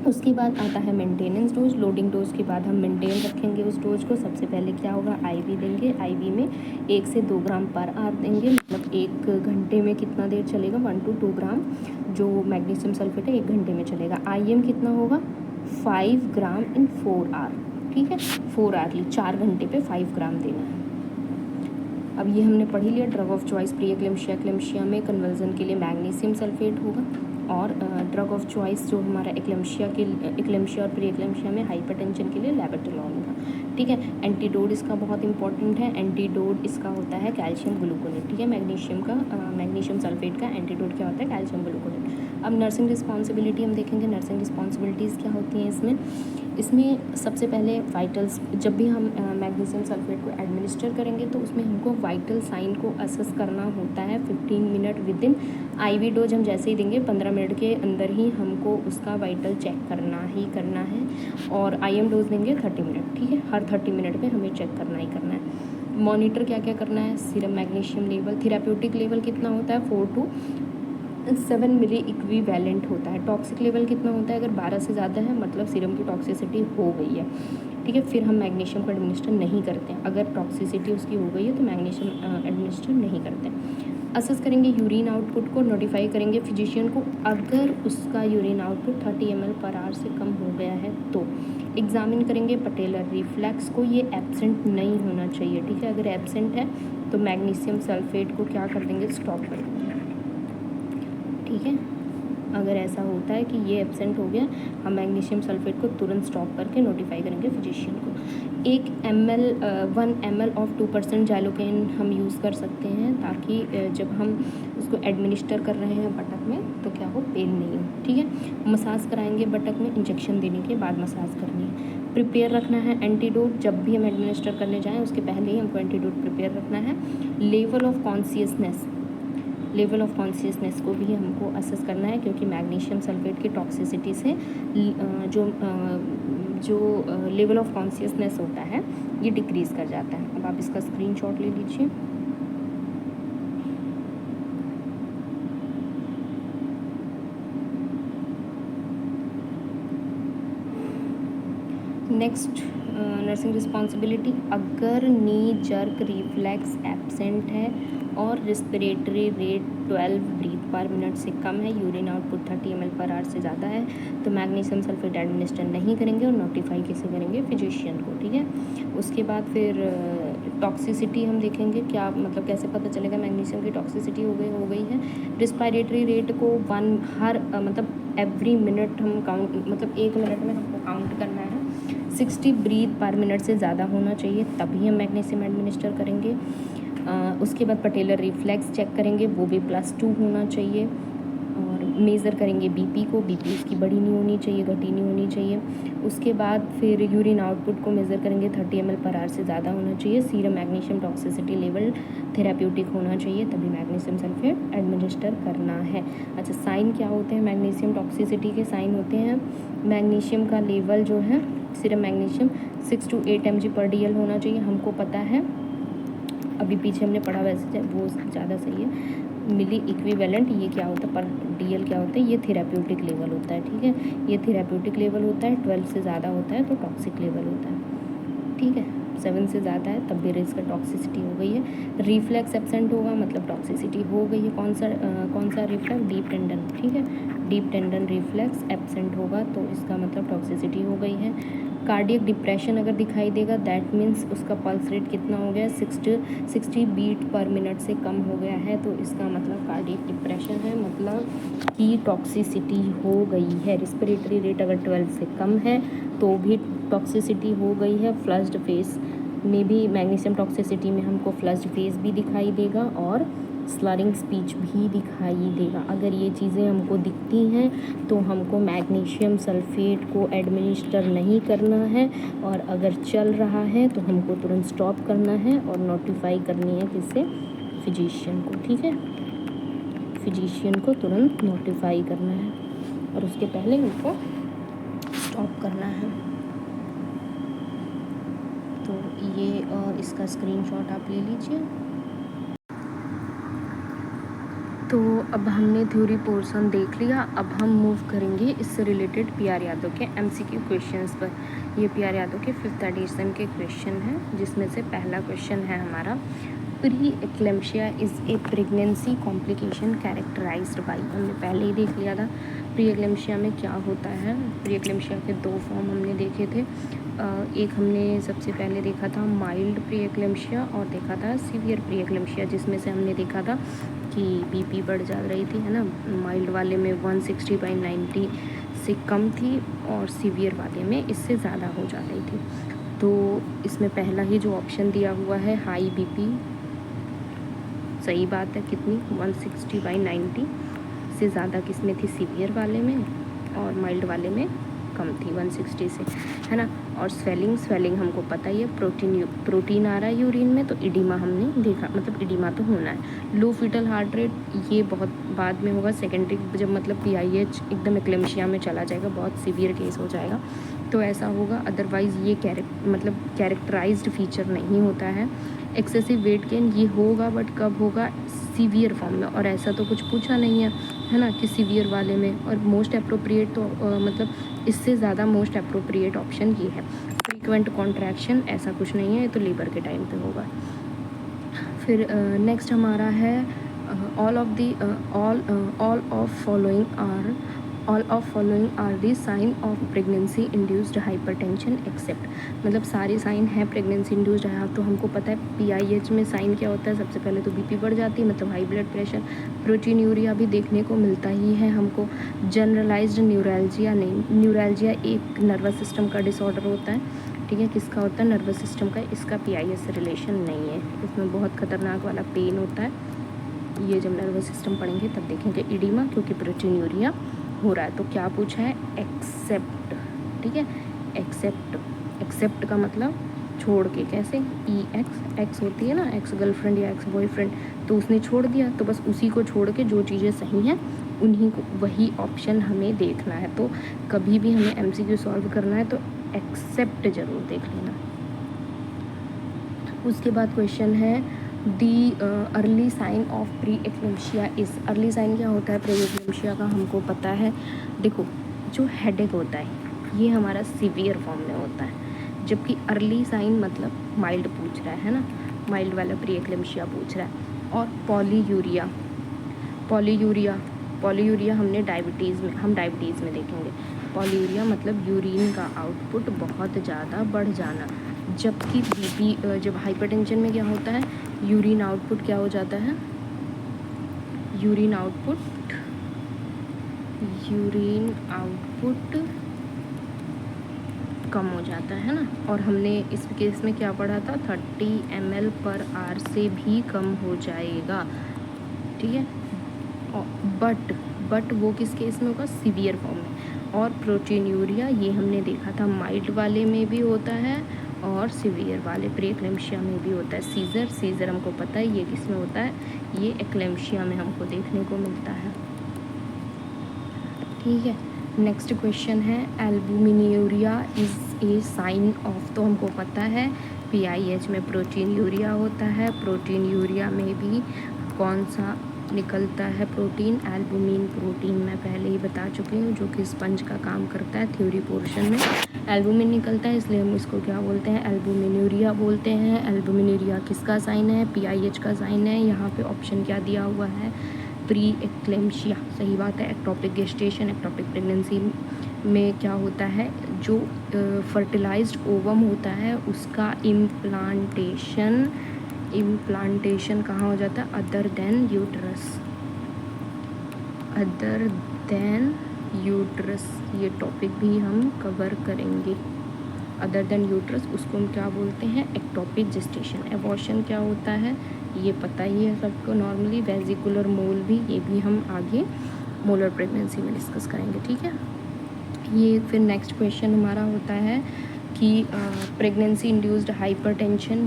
उसके बाद आता है मेंटेनेंस डोज। लोडिंग डोज के बाद हम मेंटेन रखेंगे उस डोज को। सबसे पहले क्या होगा, IV देंगे, IV में 1 से 2 ग्राम पर आवर देंगे, मतलब 1 घंटे में कितना देर चलेगा, 1 to 2 ग्राम जो मैग्नीशियम सल्फेट है 1 घंटे में चलेगा। IM कितना होगा, 5 ग्राम इन 4 आवर। ठीक है, 4 आवरली 4 घंटे पे 5 ग्राम देना है। अब ये हमने पढ़ ही लिया, drug of choice pre eclampsia में कन्वर्जन के लिए मैग्नीशियम सल्फेट होगा, और ड्रग ऑफ चॉइस जो हमारा एक्लेम्शिया और प्री एक्लेम्शिया में हाइपरटेंशन के लिए लेबेटालॉल होगा। ठीक है, एंटीडोट इसका बहुत इंपॉर्टेंट है, एंटीडोट इसका होता है कैल्शियम ग्लूकोनेट। ठीक है, मैग्नीशियम सल्फेट का एंटीडोट क्या होता है, कैल्शियम ग्लूकोनेट। अब नर्सिंग रिस्पॉन्सिबिलिटी हम देखेंगे, नर्सिंग रिस्पॉन्सिबिलिटीज़ क्या होती हैं इसमें सबसे पहले वाइटल्स, जब भी हम मैग्नीशियम सल्फेट को एडमिनिस्टर करेंगे तो उसमें हमको वाइटल साइन को असेस करना होता है 15 minute with in. IV dose हम जैसे ही देंगे 15 मिनट के अंदर ही हमको उसका वाइटल चेक करना है, और IM डोज देंगे 30 मिनट। ठीक है, हर 30 मिनट पे हमें चेक करना ही करना है। मॉनिटर क्या क्या करना है, serum magnesium level, therapeutic level कितना होता है, 4 to 7 मिली इक्विवेलेंट होता है। टॉक्सिक लेवल कितना होता है, अगर 12 से ज़्यादा है मतलब सीरम की टॉक्सिसिटी हो गई है। ठीक है, फिर हम मैग्नीशियम को एडमिनिस्टर नहीं करते हैं, अगर टॉक्सिसिटी उसकी हो गई है तो मैग्नीशियम एडमिनिस्टर नहीं करते। असेस करेंगे यूरिन आउटपुट को, नोटिफाई करेंगे फिजिशियन को, अगर उसका urine output 30 ml per hour से कम हो गया है तो एग्जामिन करेंगे पटेलर रिफ्लेक्स को, ये एब्सेंट नहीं होना चाहिए। ठीक है, अगर एब्सेंट है तो मैग्नीशियम सल्फेट को क्या कर देंगे, स्टॉप कर देंगे। ठीक है, अगर ऐसा होता है कि ये एब्सेंट हो गया, हम मैग्नीशियम सल्फेट को तुरंत स्टॉप करके नोटिफाई करेंगे फिजिशियन को। 1 ml ऑफ 2% जाइलोकेन हम यूज़ कर सकते हैं, ताकि जब हम उसको एडमिनिस्टर कर रहे हैं बटक में तो क्या हो, पेन नहीं हो। ठीक है, मसाज कराएंगे बटक में, इंजेक्शन देने के बाद मसाज करनी है। प्रिपेयर रखना है एंटीडोट, जब भी हम एडमिनिस्टर करने जाएं उसके पहले ही हमको एंटीडोट प्रिपेयर रखना है। लेवल ऑफ कॉन्शियसनेस को भी हमको असेस करना है, क्योंकि मैग्नीशियम सल्फेट की टॉक्सिसिटी से जो लेवल ऑफ कॉन्शियसनेस होता है ये डिक्रीज़ कर जाता है। अब आप इसका स्क्रीनशॉट ले लीजिए। नेक्स्ट नर्सिंग रिस्पॉन्सिबिलिटी, अगर नी जर्क रिफ्लेक्स एब्सेंट है और respiratory rate 12 breath per minute से कम है, urine output 30 ml per hour से ज़्यादा है, तो मैग्नीशियम सल्फेट एडमिनिस्टर नहीं करेंगे और नोटिफाई कैसे करेंगे, फिजिशियन को। ठीक है, उसके बाद फिर टॉक्सिसिटी हम देखेंगे, क्या मतलब कैसे पता चलेगा मैग्नीशियम की टॉक्सिसिटी हो गई है। रिस्पिरेटरी रेट को मतलब एवरी मिनट हम काउंट, मतलब 1 मिनट में हमको काउंट करना है। 60 ब्रीथ पर मिनट से ज़्यादा होना चाहिए, तभी हम मैग्नीशियम एडमिनिस्टर करेंगे। उसके बाद पटेलर रिफ्लेक्स चेक करेंगे, वो भी +2 होना चाहिए। और मेज़र करेंगे बीपी को, बीपी उसकी बड़ी नहीं होनी चाहिए, घटी नहीं होनी चाहिए। उसके बाद फिर यूरिन आउटपुट को मेज़र करेंगे, 30 ml पर आवर से ज़्यादा होना चाहिए। Serum magnesium toxicity level therapeutic होना चाहिए, तभी मैग्नीशियम सल्फेट एडमिनिस्टर करना है। अच्छा, साइन क्या होते हैं मैग्नीशियम टॉक्सिसिटी के? साइन होते हैं मैग्नीशियम का लेवल जो है, सीरम मैग्नीशियम 6 to 8 mg पर DL होना चाहिए। हमको पता है, अभी पीछे हमने पढ़ा, वैसे वो ज़्यादा सही है। मिली इक्विवेलेंट ये क्या होता है, पर DL क्या होता है, ये थेराप्यूटिक लेवल होता है। ठीक है, ये थेराप्यूटिक लेवल होता है। 12 से ज़्यादा होता है तो टॉक्सिक लेवल होता है। ठीक है, 7 से ज़्यादा है तब भी रिस्क टॉक्सिसिटी हो गई है। रिफ्लेक्स एब्सेंट होगा मतलब टॉक्सिसिटी हो गई है। कौन सा रिफ्लेक्स? Deep tendon. ठीक है, डीप टेंडन रिफ्लेक्स एब्सेंट होगा तो इसका मतलब टॉक्सिसिटी हो गई है। कार्डियक डिप्रेशन अगर दिखाई देगा, दैट मीन्स उसका पल्स रेट कितना हो गया, 60 बीट पर मिनट से कम हो गया है, तो इसका मतलब कार्डियक डिप्रेशन है, मतलब कि टॉक्सिसिटी हो गई है। रिस्पिरेटरी रेट अगर 12 से कम है तो भी टॉक्सिसिटी हो गई है। फ्लश्ड फेस में भी, मैग्नीशियम टॉक्सिसिटी में हमको फ्लश्ड फेस भी दिखाई देगा और स्लरिंग स्पीच भी दिखाई देगा। अगर ये चीज़ें हमको दिखती हैं तो हमको मैग्नीशियम सल्फेट को एडमिनिस्टर नहीं करना है, और अगर चल रहा है तो हमको तुरंत स्टॉप करना है और नोटिफाई करनी है किससे? फिजिशियन को। ठीक है, फिजिशियन को तुरंत नोटिफाई करना है और उसके पहले हमको स्टॉप करना है। तो ये इसका स्क्रीनशॉट आप ले लीजिए। तो अब हमने थ्योरी पोर्शन देख लिया, अब हम मूव करेंगे इससे रिलेटेड PR यादव के MCQ क्वेश्चंस पर। ये PR यादव के 5th एडिशन के क्वेश्चन हैं, जिसमें से पहला क्वेश्चन है हमारा, pre eclampsia is a pregnancy complication characterized by. हमने पहले ही देख लिया था प्री एक्लेम्शिया में क्या होता है। प्री एक्लेम्शिया के 2 फॉर्म हमने देखे थे। एक हमने सबसे पहले देखा था माइल्ड प्री एक्लेम्शिया और देखा था सीवियर प्री एक्लेम्शिया, जिसमें से हमने देखा था कि BP बढ़ जा रही थी, है ना। माइल्ड वाले में 160/90 से कम थी और सीवियर वाले में इससे ज़्यादा हो जा रही थी। तो इसमें पहला ही जो ऑप्शन दिया हुआ है हाई BP, सही बात है। कितनी? 160/90 से ज़्यादा किसमें थी? सीवियर वाले में, और माइल्ड वाले में कम थी 160 से, है ना। और स्वेलिंग हमको पता ही है, प्रोटीन आ रहा है यूरिन में, तो इडीमा हमने देखा, मतलब इडीमा तो होना है। लो फीटल हार्ट रेट ये बहुत बाद में होगा, सेकेंडरी, जब मतलब PIH एकदम एक्लेम्शिया में चला जाएगा, बहुत सीवियर केस हो जाएगा तो ऐसा होगा। अदरवाइज़ ये कैरेक्टराइज्ड फीचर नहीं होता है। एक्सेसिव वेट गेन ये होगा, बट कब होगा? सीवियर फॉर्म में, और ऐसा तो कुछ पूछा नहीं है ना, कि सीवियर वाले में। और मोस्ट अप्रोप्रिएट तो मतलब इससे ज़्यादा मोस्ट अप्रोप्रिएट ऑप्शन ये है। फ्रीक्वेंट कॉन्ट्रैक्शन ऐसा कुछ नहीं है, ये तो लेबर के टाइम पे होगा। फिर नेक्स्ट हमारा है all of following are the sign of pregnancy induced hypertension except. मतलब सारे साइन हैं प्रेगनेंसी इंड्यूस्ड है। तो हमको पता है PIH में साइन क्या होता है, सबसे पहले तो BP बढ़ जाती है, मतलब हाई ब्लड प्रेशर। प्रोटीनूरिया भी देखने को मिलता ही है हमको। जनरलाइज्ड न्यूरैल्जिया नहीं, न्यूरैल्जिया एक नर्वस सिस्टम का डिसऑर्डर होता है, ठीक है। किसका होता है? नर्वस सिस्टम का। इसका PIH से रिलेशन नहीं है। इसमें बहुत खतरनाक वाला पेन होता है, ये जब नर्वस सिस्टम पढ़ेंगे तब देखेंगे। इडीमा क्योंकि प्रोटीनूरिया हो रहा है। तो क्या पूछा है? एक्सेप्ट, ठीक है, एक्सेप्ट एक्सेप्ट का मतलब छोड़ के, कैसे, ई एक्स होती है ना, एक्स गर्लफ्रेंड या एक्स बॉयफ्रेंड, तो उसने छोड़ दिया, तो बस उसी को छोड़ के जो चीज़ें सही हैं उन्हीं को, वही ऑप्शन हमें देखना है। तो कभी भी हमें एमसीक्यू सॉल्व करना है तो एक्सेप्ट ज़रूर देख लेना। उसके बाद क्वेश्चन है the early sign of pre eclampsia is. Early sign क्या होता है प्री एक्लेम्शिया का, हमको पता है। देखो, जो हेडेक होता है ये हमारा सीवियर फॉर्म में होता है, जबकि अर्ली साइन मतलब माइल्ड पूछ रहा है ना, माइल्ड वाला प्री एक्लेम्शिया पूछ रहा है। और पॉलीयूरिया, पॉलीयूरिया हमने डायबिटीज़ में, हम डायबिटीज़ में देखेंगे। पॉलीयूरिया मतलब यूरिन का आउटपुट बहुत ज़्यादा बढ़ जाना, जबकि बीपी, जब हाइपरटेंशन में क्या होता है, यूरिन आउटपुट क्या हो जाता है, यूरिन आउटपुट कम हो जाता है ना। और हमने इस केस में क्या पढ़ा था, 30 ml/h से भी कम हो जाएगा, ठीक है। बट वो किस केस में होगा, सीवियर फॉर्म में। और प्रोटीनयूरिया ये हमने देखा था माइल्ड वाले में भी होता है और सीवियर वाले प्री एक्लेम्शिया में भी होता है। सीजर हमको पता है ये किस में होता है, ये एक्लेम्शिया में हमको देखने को मिलता है, ठीक है। नेक्स्ट क्वेश्चन है एल्बुमिन्यूरिया इज़ ए साइन ऑफ, तो हमको पता है PIH में प्रोटीनयूरिया होता है। प्रोटीनयूरिया में भी कौन सा निकलता है प्रोटीन, एल्बुमिन प्रोटीन, मैं पहले ही बता चुकी हूँ, जो कि स्पंज का काम करता है। थ्योरी पोर्शन में एल्बुमिन निकलता है, इसलिए हम इसको क्या बोलते हैं, एल्बुमिन्यूरिया बोलते हैं। एल्बुमिन्यूरिया किसका साइन है, PIH का साइन है। यहाँ पे ऑप्शन क्या दिया हुआ है, प्री एक्लेम्शिया, सही बात है। एक्टोपिक गेस्टेशन, एक्टोपिक प्रेगनेंसी में क्या होता है, जो फर्टिलाइज्ड ओवम होता है उसका इम्प्लांटेशन कहाँ हो जाता है, अदर देन यूट्रस। ये टॉपिक भी हम कवर करेंगे। अदर देन यूट्रस, उसको हम क्या बोलते हैं, एक्टोपिक जेस्टेशन। एबॉर्शन क्या होता है ये पता ही है सबको नॉर्मली। वेजिकुलर मोल भी, ये भी हम आगे मोलर प्रेगनेंसी में डिस्कस करेंगे, ठीक है। ये फिर नेक्स्ट क्वेश्चन हमारा होता है कि प्रेगनेंसी इंड्यूस्ड हाइपरटेंशन,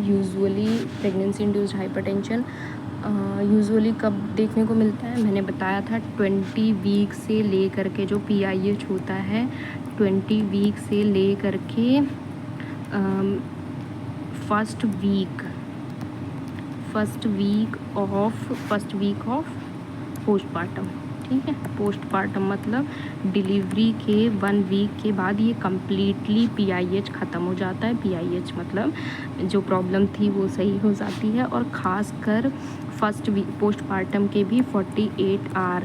यूजुअली कब देखने को मिलता है, मैंने बताया था 20 वीक से ले करके जो PIH होता है, 20 वीक से ले करके फर्स्ट वीक ऑफ पोस्टपार्टम, ठीक है। पोस्टपार्टम मतलब डिलीवरी के 1 वीक के बाद ये कम्प्लीटली PIH ख़त्म हो जाता है। PIH मतलब जो प्रॉब्लम थी वो सही हो जाती है। और ख़ासकर फर्स्ट वीक पोस्टपार्टम के भी 48 आवर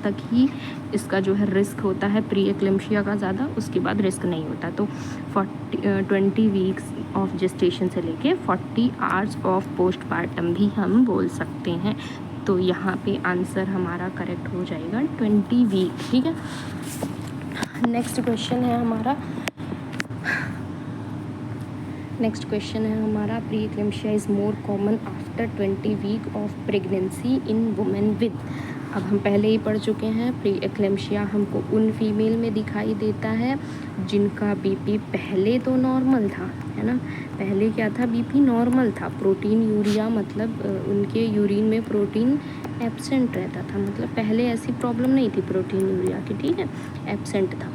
तक ही इसका जो है रिस्क होता है, प्री एक्लेम्शिया का ज़्यादा, उसके बाद रिस्क नहीं होता। तो 20 वीक्स ऑफ जेस्टेशन से लेके 40 आवर्स ऑफ पोस्टपार्टम भी हम बोल सकते हैं। तो यहाँ पे आंसर हमारा करेक्ट हो जाएगा 20 वीक, ठीक है। नेक्स्ट क्वेश्चन है हमारा pre eclampsia is more common after 20 week of pregnancy in women with. अब हम पहले ही पढ़ चुके हैं, प्री एक्लेम्शिया हमको उन फीमेल में दिखाई देता है जिनका BP पहले तो नॉर्मल था, है ना। पहले क्या था, BP नॉर्मल था। प्रोटीन यूरिया मतलब उनके यूरिन में प्रोटीन एब्सेंट रहता था, मतलब पहले ऐसी प्रॉब्लम नहीं थी प्रोटीन यूरिया की, ठीक है, एब्सेंट था।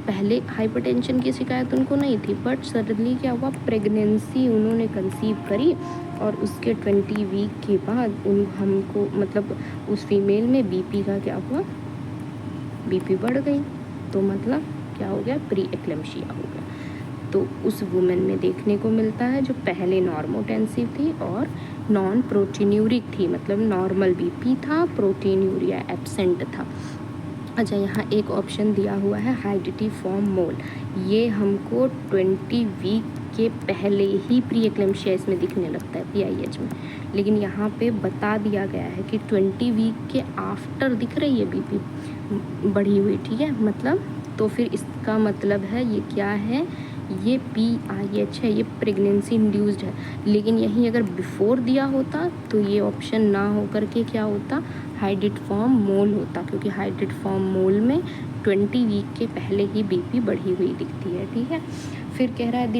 पहले हाइपरटेंशन की शिकायत उनको नहीं थी, बट सडनली क्या हुआ, प्रेगनेंसी उन्होंने कंसीव करी और उसके 20 वीक के बाद हमको मतलब उस फीमेल में BP का क्या हुआ, BP बढ़ गई, तो मतलब क्या हो गया, प्री एक्लेम्शिया हो गया। तो उस वुमेन में देखने को मिलता है जो पहले नॉर्मोटेंसिव थी और नॉन प्रोटीन्यूरिक थी, मतलब नॉर्मल BP था, प्रोटीन यूरिया एब्सेंट था। अच्छा, यहाँ एक ऑप्शन दिया हुआ है हाइडिटी फॉर्म मोल, ये हमको 20 वीक के पहले ही प्री एक्लेम्शिया इसमें दिखने लगता है PIH में, लेकिन यहाँ पे बता दिया गया है कि 20 वीक के आफ्टर दिख रही है BP बढ़ी हुई, ठीक है। मतलब तो फिर इसका मतलब है ये क्या है, ये PIH है, ये प्रेगनेंसी इंड्यूस्ड है। लेकिन यहीं अगर बिफोर दिया होता तो ये ऑप्शन ना हो करके क्या होता, हाइडिटफॉर्म मोल होता, क्योंकि हाइडिटफॉर्म मोल में 20 वीक के पहले ही BP बढ़ी हुई दिखती है। ठीक है, फिर कह रहा है the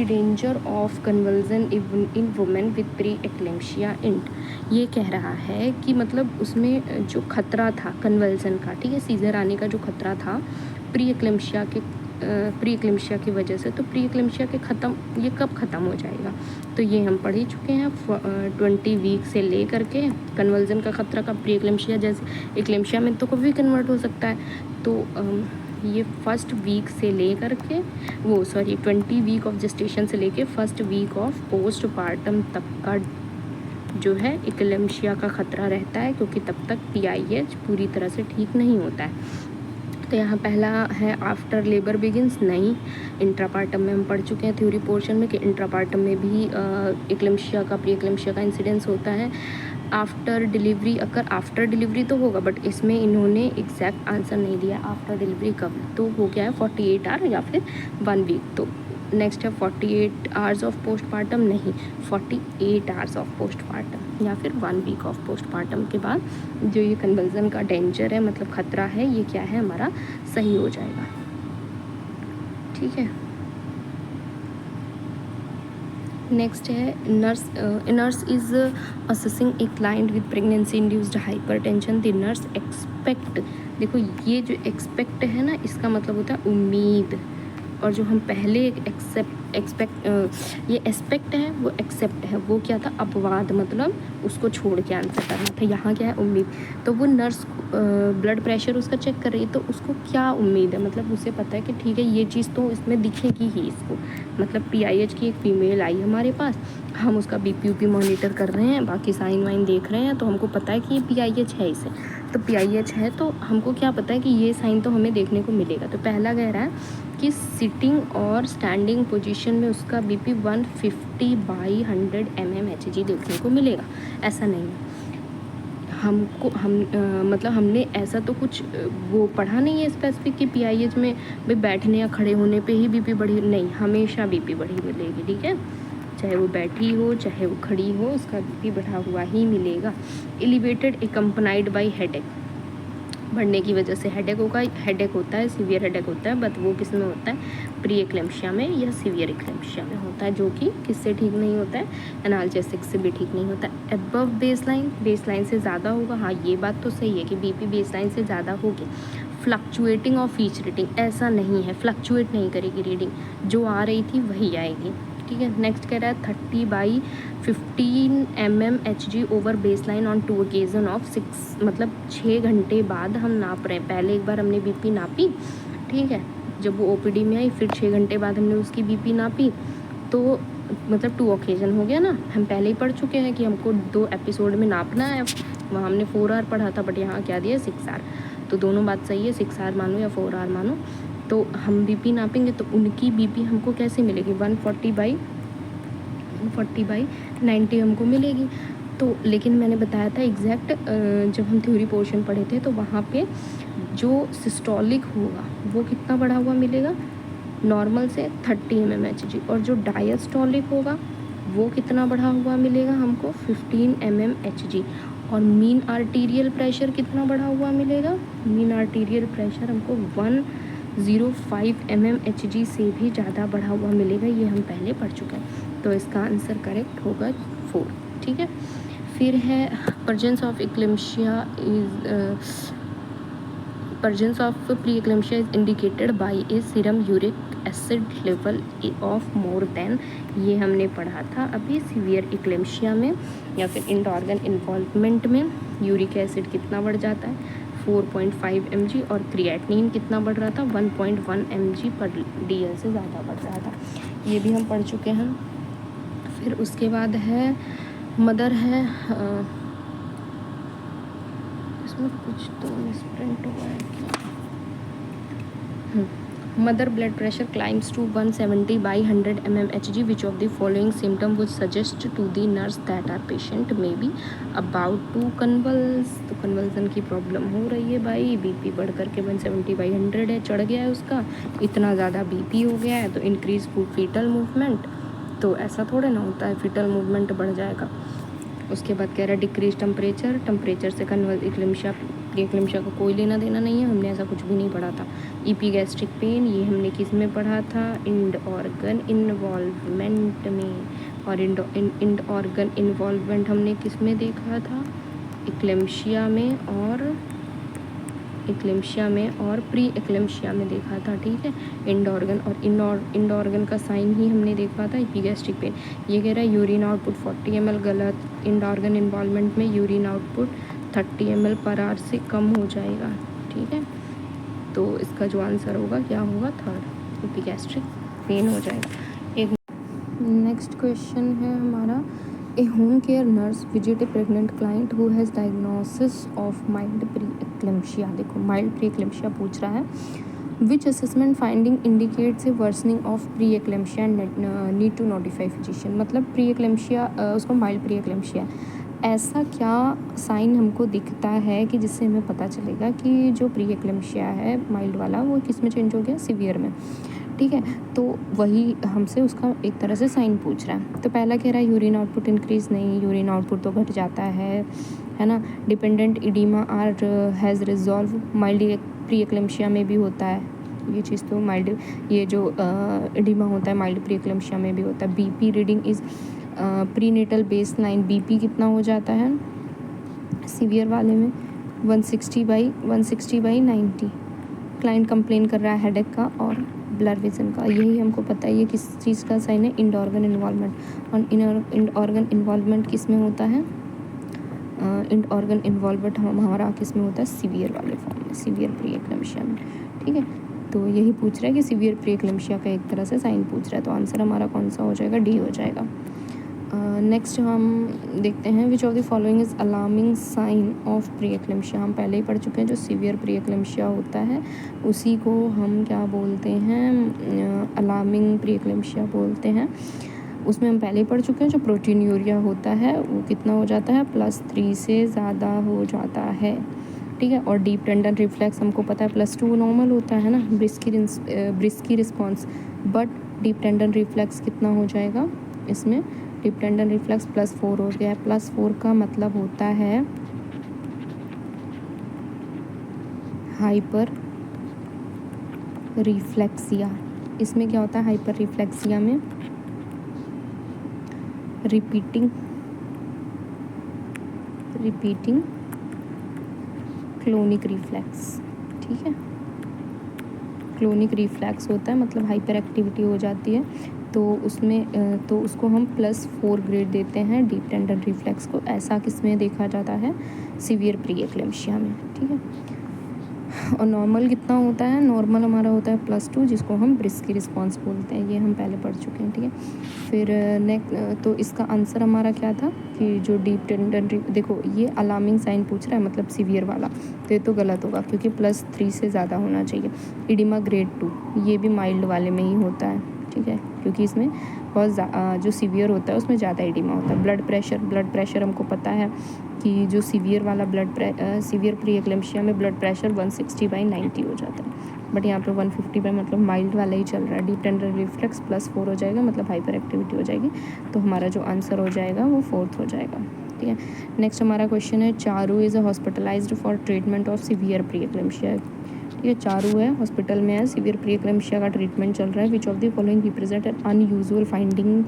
danger of convulsion in women with pre eclampsia int. ये कह रहा है कि मतलब उसमें जो खतरा था कन्वल्जन का, ठीक है, सीजर आने का जो खतरा था प्री एक्लेम्शिया की वजह से, तो प्री एक्लेम्शिया के ये कब ख़त्म हो जाएगा, तो ये हम पढ़ ही चुके हैं। 20 वीक से ले करके कन्वर्जन का खतरा का, प्री एक्लेम्शिया जैसे एक्लेम्शिया में तो कभी कंवर्ट हो सकता है। तो ये फर्स्ट वीक से ले करके 20 वीक ऑफ जेस्टेशन से लेके first week of post partum तक का जो है एक्लेम्शिया का खतरा रहता है, क्योंकि तब तक PIH पूरी तरह से ठीक नहीं होता है। तो यहाँ पहला है आफ्टर लेबर बिगिंस, नहीं। इंट्रापार्टम में हम पढ़ चुके हैं थ्योरी पोर्शन में कि इंट्रापार्टम में भी एक्लेम्शिया का, प्री एक्लेम्शिया का इंसिडेंस होता है। आफ्टर डिलीवरी, अगर आफ्टर डिलीवरी तो होगा, बट इसमें इन्होंने एग्जैक्ट आंसर नहीं दिया आफ्टर डिलीवरी कब, तो हो गया है 48 आवर या फिर 1 वीक। तो नेक्स्ट है 48 आवर्स ऑफ पोस्टपार्टम, नहीं, 48 आवर्स ऑफ पोस्टपार्टम या फिर 1 वीक ऑफ पोस्टपार्टम के बाद जो ये कन्वर्जन का डेंजर है, मतलब खतरा है, ये क्या है हमारा सही हो जाएगा। ठीक है, नेक्स्ट है nurse is assessing a client with pregnancy induced hypertension, the nurse expect, देखो ये जो एक्सपेक्ट है ना, इसका मतलब होता है उम्मीद, और जो हम पहले ये एस्पेक्ट है वो एक्सेप्ट है, वो क्या था अपवाद, मतलब उसको छोड़ के आंसर करना था। यहाँ क्या है उम्मीद, तो वो नर्स ब्लड प्रेशर उसका चेक कर रही है, तो उसको क्या उम्मीद है, मतलब उसे पता है कि ठीक है ये चीज़ तो इसमें दिखेगी ही इसको, मतलब PIH की एक फ़ीमेल आई हमारे पास, हम उसका BP मॉनिटर कर रहे हैं, बाकी साइन वाइन देख रहे हैं, तो हमको पता है कि ये PIH है इसे, तो PIH है तो हमको क्या पता है कि ये साइन तो हमें देखने को मिलेगा। तो पहला कह रहा है कि सिटिंग और स्टैंडिंग पोजीशन में उसका BP 150/100 mmHg देखने को मिलेगा, ऐसा नहीं है। मतलब हमने ऐसा तो कुछ वो पढ़ा नहीं है स्पेसिफिक कि PIH में भाई बैठने या खड़े होने पे ही BP बढ़ी, नहीं, हमेशा BP बढ़ी मिलेगी। ठीक है, चाहे वो बैठी हो चाहे वो खड़ी हो, उसका BP बढ़ा हुआ ही मिलेगा। एलिवेटेड एकम्पनाइड बाई हेडेक, बढ़ने की वजह से हेडेक होता है, सीवियर हेडेक होता है, बट वो किस में होता है, प्री एक्लेम्शिया में या सीवियर एक्लेम्शिया में होता है, जो कि किससे ठीक नहीं होता है, एनाल्जेसिक से भी ठीक नहीं होता है। अबव बेसलाइन से ज़्यादा होगा, हाँ ये बात तो सही है कि BP बेसलाइन से ज़्यादा होगी। फ्लक्चुएटिंग ऑफ ईच रीडिंग, ऐसा नहीं है, फ्लक्चुएट नहीं करेगी रीडिंग, जो आ रही थी वही आएगी। ठीक है, नेक्स्ट कह रहा है 30/15 mmHg over baseline on 2 occasion of 6, मतलब 6 घंटे बाद हम नाप रहे हैं। पहले एक बार हमने BP नापी, ठीक है, जब वो OPD में आई, फिर 6 घंटे बाद हमने उसकी BP नापी, तो मतलब 2 occasion हो गया ना। हम पहले ही पढ़ चुके हैं कि हमको 2 एपिसोड में नापना है, वहाँ हमने 4 आवर पढ़ा था, बट यहाँ क्या दिया 6 आवर, तो दोनों बात सही है, 6 आवर मानो या 4 आवर मानो। तो हम BP नापेंगे तो उनकी BP हमको कैसे मिलेगी, 140/90 हमको मिलेगी। तो लेकिन मैंने बताया था एग्जैक्ट, जब हम थ्योरी पोर्शन पढ़े थे तो वहाँ पे जो सिस्टोलिक होगा वो कितना बढ़ा हुआ मिलेगा, नॉर्मल से 30 mmHg, और जो डायस्टोलिक होगा वो कितना बढ़ा हुआ मिलेगा हमको, 15 mmHg, और मीन आर्टीरियल प्रेशर कितना बढ़ा हुआ मिलेगा, मीन आर्टीरियल प्रेशर हमको 105 mmHg से भी ज़्यादा बढ़ा हुआ मिलेगा, ये हम पहले पढ़ चुके हैं। तो इसका आंसर करेक्ट होगा 4। ठीक है, फिर है presence of eclampsia presence of preeclampsia is indicated by a serum uric acid level of more than, ये हमने पढ़ा था अभी सीवियर एक्लेम्शिया में या फिर इंटॉर्गन इन्वॉल्वमेंट में यूरिक एसिड कितना बढ़ जाता है 4.5 mg, और क्रिएटिनिन कितना बढ़ रहा था 1.1 mg/dl से ज़्यादा बढ़ रहा था, ये भी हम पढ़ चुके हैं। फिर उसके बाद है मदर है, इसमें कुछ तो मिसप्रिंट हुआ है क्या, mother blood pressure climbs to 170 by 100 mmHg, which of the following symptom would suggest to the nurse that our patient may be about to convulse. तो कन्वल्सन की प्रॉब्लम हो रही है भाई, बीपी बढ़ करके 170 बाई 100 है, चढ़ गया है उसका, इतना ज़्यादा बीपी हो गया है। तो इंक्रीज फीटल मूवमेंट, तो ऐसा थोड़ा ना होता है, फीटल मूवमेंट बढ़ जाएगा। उसके बाद कह रहा है डिक्रीज टेम्परेचर, टेम्परेचर से प्री एक्लेम्शिया का कोई लेना देना नहीं है, हमने ऐसा कुछ भी नहीं पढ़ा था। ईपी गैस्ट्रिक पेन, ये हमने किस में पढ़ा था, इंड ऑर्गन इन्वॉल्वमेंट में, और इंड ऑर्गन इन्वॉल्वमेंट हमने किस में देखा था, एक्लेम्शिया में और प्री एक्लेम्शिया में देखा था, ठीक है। इंड ऑर्गन और इंड ऑर्गन का साइन ही हमने देखा था एपिगैस्ट्रिक पेन। ये कह रहा है यूरिन आउटपुट 40 ml, गलत। इंड ऑर्गन इन्वॉल्वमेंट में urine output 30 ml per hour से कम हो जाएगा, ठीक है। तो इसका जो आंसर होगा क्या होगा, थर्ड, एपिगैस्ट्रिक पेन हो जाएगा। एक नेक्स्ट क्वेश्चन है हमारा, a home care nurse visit a pregnant client who has diagnosis of mild pre eclampsia. देखो माइल्ड प्री एक्लेम्शिया पूछ रहा है, which assessment finding indicates a worsening of pre eclampsia and need to notify physician. मतलब preeclampsia, उसको mild pre eclampsia, ऐसा क्या sign हमको दिखता है कि जिससे हमें पता चलेगा कि जो प्री एक्लेम्शिया है माइल्ड वाला वो किस में चेंज हो गया, सीवियर में, ठीक है। तो वही हमसे उसका एक तरह से साइन पूछ रहा है। तो पहला कह रहा है यूरिन आउटपुट इंक्रीज़, नहीं, यूरिन आउटपुट तो घट जाता है ना। Dependent edema are has resolve, mild pre eclampsia में भी होता है ये चीज़, तो माइल्ड, ये जो इडीमा होता है माइल्ड प्री एक्लेम्शिया में भी होता है। BP reading is prenatal base line, BP कितना हो जाता है सीवियर वाले में, 160 बाई 90। क्लाइंट कंप्लेन कर रहा है हेडेक का और ब्लर विजन का, यही हमको पता है ये किस चीज़ का साइन है, इंड ऑर्गन इन्वॉल्वमेंट। और इंड ऑर्गन इन्वॉल्वमेंट किस में होता है, इंड ऑर्गन इन्वॉल्वमेंट हमारा किस में होता है, सीवियर वाले फॉर्म में, सीवियर प्री एक्लेम्शिया में, ठीक है। तो यही पूछ रहा है कि सीवियर प्री एक्लेम्शिया का एक तरह से साइन पूछ रहा है, तो आंसर हमारा कौन सा हो जाएगा, डी हो जाएगा। नेक्स्ट हम देखते हैं, which of the following is alarming sign of pre eclampsia. हम पहले ही पढ़ चुके हैं, जो सीवियर प्री एक्लेम्शिया होता है उसी को हम क्या बोलते हैं, अलार्मिंग प्री एक्लेम्शिया बोलते हैं। उसमें हम पहले ही पढ़ चुके हैं, जो प्रोटीन यूरिया होता है वो कितना हो जाता है, +3 से ज़्यादा हो जाता है, ठीक है। और डीप टेंडन रिफ्लेक्स हमको पता है +2 नॉर्मल होता है ना, ब्रिस्की response, but deep tendon reflex कितना हो जाएगा इसमें, डीप टेंडन रिफ्लेक्स +4 हो गया है। +4 का मतलब होता है हाइपर रिफ्लेक्सिया। इसमें क्या होता है हाइपर रिफ्लेक्सिया में, रिपीटिंग क्लोनिक रिफ्लेक्स, ठीक है। क्लोनिक रिफ्लेक्स होता है, मतलब हाइपर एक्टिविटी हो जाती है, तो उसमें तो उसको हम +4 ग्रेड देते हैं डीप टेंडन रिफ्लेक्स को। ऐसा किस में देखा जाता है, सीवियर प्री एक्लेम्शिया में, ठीक है। और नॉर्मल कितना होता है, नॉर्मल हमारा होता है +2, जिसको हम ब्रिस्की रिस्पॉन्स बोलते हैं, ये हम पहले पढ़ चुके हैं, ठीक है। फिर तो इसका आंसर हमारा क्या था कि जो डीप टेंडन, देखो ये अलार्मिंग साइन पूछ रहा है, मतलब सीवियर वाला, तो ये तो गलत होगा क्योंकि +3 से ज़्यादा होना चाहिए। इडिमा ग्रेड 2, ये भी माइल्ड वाले में ही होता है, ठीक है, क्योंकि इसमें बहुत जो सीवियर होता है उसमें ज़्यादा इडिमा होता है। ब्लड प्रेशर हमको पता है कि जो सीवियर वाला सीवियर प्री एक्लेम्शिया में ब्लड प्रेशर 160 बाई 90 हो जाता है, बट यहाँ पे 150 बाई, मतलब माइल्ड वाला ही चल रहा है। डीप टेंडन रिफ्लेक्स +4 हो जाएगा, मतलब हाइपर एक्टिविटी हो जाएगी, तो हमारा जो आंसर हो जाएगा वो 4th हो जाएगा, ठीक है। नेक्स्ट हमारा क्वेश्चन है, Charu is hospitalised for treatment of severe pre eclampsia, ठीक है। चारू है, हॉस्पिटल में है, सीवियर प्री एक्लेम्शिया का ट्रीटमेंट चल रहा है। विच of the following represent N unusual finding,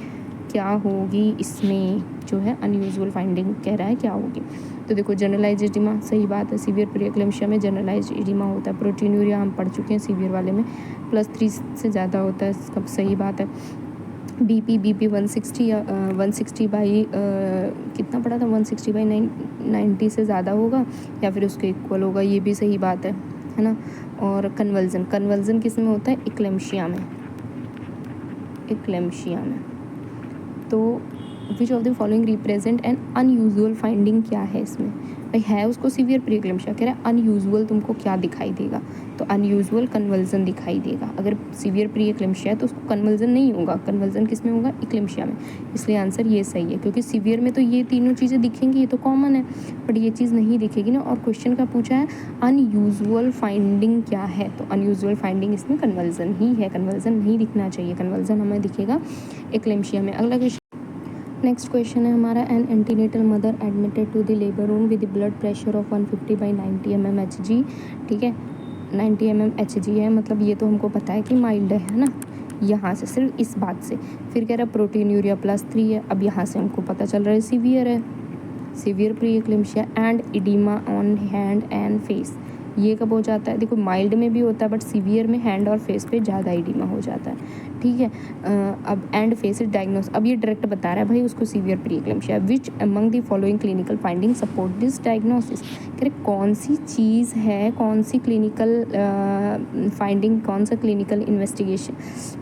क्या होगी इसमें, जो है अनयूजुअल फाइंडिंग कह रहा है क्या होगी। तो देखो जनरलाइज एडिमा, सही बात है, सीवियर प्री एक्लेम्शिया में जनरलाइज एडिमा होता है। प्रोटीन यूरिया हम पढ़ चुके हैं सीवियर वाले में, +3 से ज़्यादा होता है, इसका सही बात है। बीपी 160 बाई कितना पड़ा था, 160 बाई 90 से ज़्यादा होगा या फिर उसके इक्वल होगा, ये भी सही बात है ना। और कन्वर्जन किस में होता है, एक्लेम्शिया में। तो विच of the following represent N unusual finding, क्या है इसमें भाई, है उसको सीवियर प्री एक्लेम्शिया, कह रहा है अनयूजुअल तुमको क्या दिखाई देगा, तो अनयूजुअल कन्वल्जन दिखाई देगा। अगर सीवियर प्री एक्लेम्शिया है तो उसको कन्वल्जन नहीं होगा, कन्वल्जन किस में होगा, एक्लेम्शिया में, इसलिए आंसर ये सही है, क्योंकि सीवियर में तो ये तीनों चीज़ें दिखेंगी, ये तो कॉमन है, बट ये चीज़ नहीं दिखेगी ना। और क्वेश्चन का पूछा है अनयूजुअल फाइंडिंग क्या है, तो अनयूजुअल फाइंडिंग इसमें कन्वल्जन ही है, कन्वल्जन नहीं दिखना चाहिए, कन्वल्जन हमें दिखेगा एक्लेम्शिया में। अगला क्वेश्चन, नेक्स्ट क्वेश्चन है हमारा, an antenatal mother admitted to the labour room with blood pressure of 150/90 mm Hg, ठीक है 90 mm Hg है, मतलब ये तो हमको पता है कि माइल्ड है ना, यहाँ से सिर्फ इस बात से। फिर कह रहा है प्रोटीनूरिया +3 है, अब यहाँ से हमको पता चल रहा है सीवियर है, severe pre eclampsia and oedema on hand and face, ये कब हो जाता है, देखो माइल्ड में भी होता है बट सीवियर में हैंड और फेस पे ज़्यादा इडीमा हो जाता है, ठीक है। अब एंड फेस इज डायग्नोस, अब ये डायरेक्ट बता रहा है भाई उसको severe pre eclampsia. Which among the following clinical finding support this diagnosis, कह रहे कौन सी चीज़ है, कौन सी क्लिनिकल फाइंडिंग, कौन सा clinical investigation,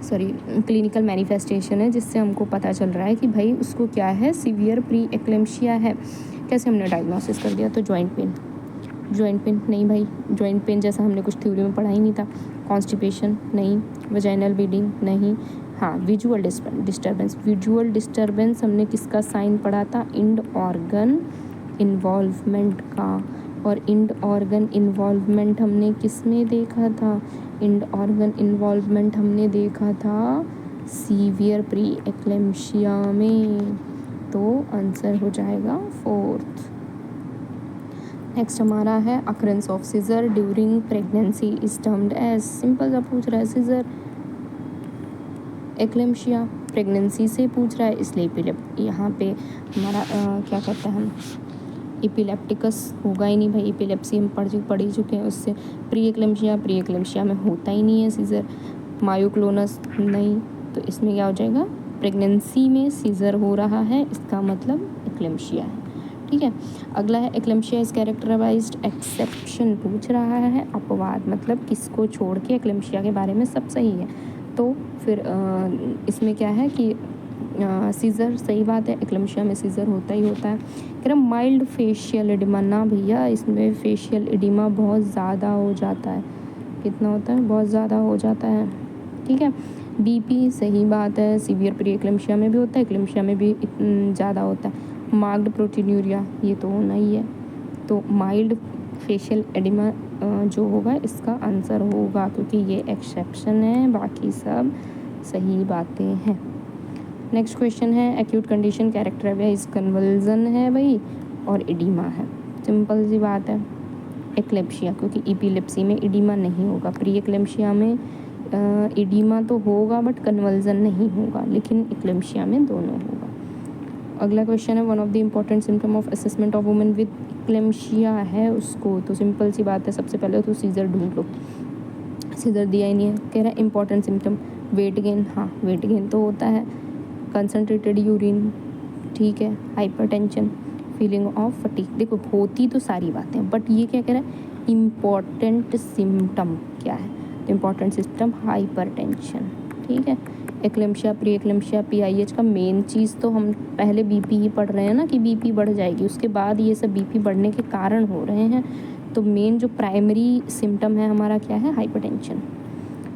sorry clinical manifestation है जिससे हमको पता चल रहा है कि भाई उसको क्या है, सीवियर प्री एक्लेम्शिया है। कैसे हमने डायग्नोसिस कर दिया, तो जॉइंट पेन, जॉइंट पेन नहीं भाई, जॉइंट पेन जैसा हमने कुछ थ्योरी में पढ़ा ही नहीं था। कॉन्स्टिपेशन नहीं, वजाइनल ब्लीडिंग नहीं, हाँ विजुअल डिस्टर्बेंस, विजुअल डिस्टर्बेंस हमने किसका साइन पढ़ा था, इंड ऑर्गन इन्वॉल्वमेंट का, और इंड ऑर्गन इन्वॉल्वमेंट हमने किस में देखा था, इंड ऑर्गन इन्वॉल्वमेंट हमने देखा था सीवियर प्री एक्लेम्शिया में, तो आंसर हो जाएगा 4th। नेक्स्ट हमारा है occurrence of seizure during pregnancy is termed as, simple सा पूछ रहा है, सीजर एक्लेम्शिया प्रेगनेंसी से पूछ रहा है, इसलिए यहाँ पे हमारा क्या कहते हैं हम, इपिलेप्टिकस होगा ही नहीं भाई, इपिलेप्सी हम पढ़ ही चुके हैं उससे। प्री एक्लेम्शिया में होता ही नहीं है सीजर, मायोक्लोनस नहीं, तो इसमें क्या हो जाएगा, प्रेगनेंसी में सीजर हो रहा है, इसका मतलब एक्लेम्शिया है, ठीक है। अगला है एक्लेम्शिया इज कैरेक्टराइज्ड, एक्सेप्शन पूछ रहा है, अपवाद मतलब किसको छोड़ के एक्लेम्शिया के बारे में सब सही है, तो फिर इसमें क्या है कि सीज़र सही बात है, एक्लेम्शिया में सीज़र होता ही होता है। कह रहा माइल्ड फेशियल एडिमा, ना भैया इसमें फेशियल एडिमा बहुत ज़्यादा हो जाता है, कितना होता है, बहुत ज़्यादा हो जाता है, ठीक है। बीपी सही बात है, सीवियर प्री एक्लेम्शिया में भी होता है, एक्लेम्शिया में भी ज़्यादा होता है। मार्क्ड प्रोटीन्यूरिया ये तो होना ही है, तो माइल्ड फेशियल एडिमा जो होगा इसका आंसर होगा, क्योंकि ये एक्सेप्शन है, बाकी सब सही बातें हैं। नेक्स्ट क्वेश्चन है एक्यूट कंडीशन कैरेक्टराइज कन्वल्जन है भाई और एडिमा है, सिंपल सी बात है, एक्लेम्शिया, क्योंकि एपिलेप्सी में एडिमा नहीं होगा, प्री एक्लेम्शिया में एडिमा तो होगा बट कन्वल्जन नहीं होगा, लेकिन एक्लेम्शिया में दोनों होगा। अगला क्वेश्चन है one of the important symptom of assessment of women with eclampsia है उसको, तो सिंपल सी बात है, सबसे पहले तो सीजर ढूंढ लो, सीजर दिया ही नहीं है। कह रहा है इंपॉर्टेंट सिम्टम, वेट गेन, हाँ वेट गेन तो होता है, कंसनट्रेटेड यूरिन, ठीक है, हाइपरटेंशन, फीलिंग ऑफ फटीग, देखो होती तो सारी बातें, बट ये क्या कह रहा है, इम्पॉर्टेंट सिम्टम क्या है, तो इम्पॉर्टेंट सिम्टम हाइपरटेंशन, ठीक है। एक्लेम्शिया प्री एक्लेम्शिया PIH का मेन चीज़ तो हम पहले बीपी ही पढ़ रहे हैं ना, कि बीपी बढ़ जाएगी, उसके बाद ये सब बीपी बढ़ने के कारण हो रहे हैं, तो मेन जो प्राइमरी सिम्टम है हमारा क्या है, हाइपरटेंशन,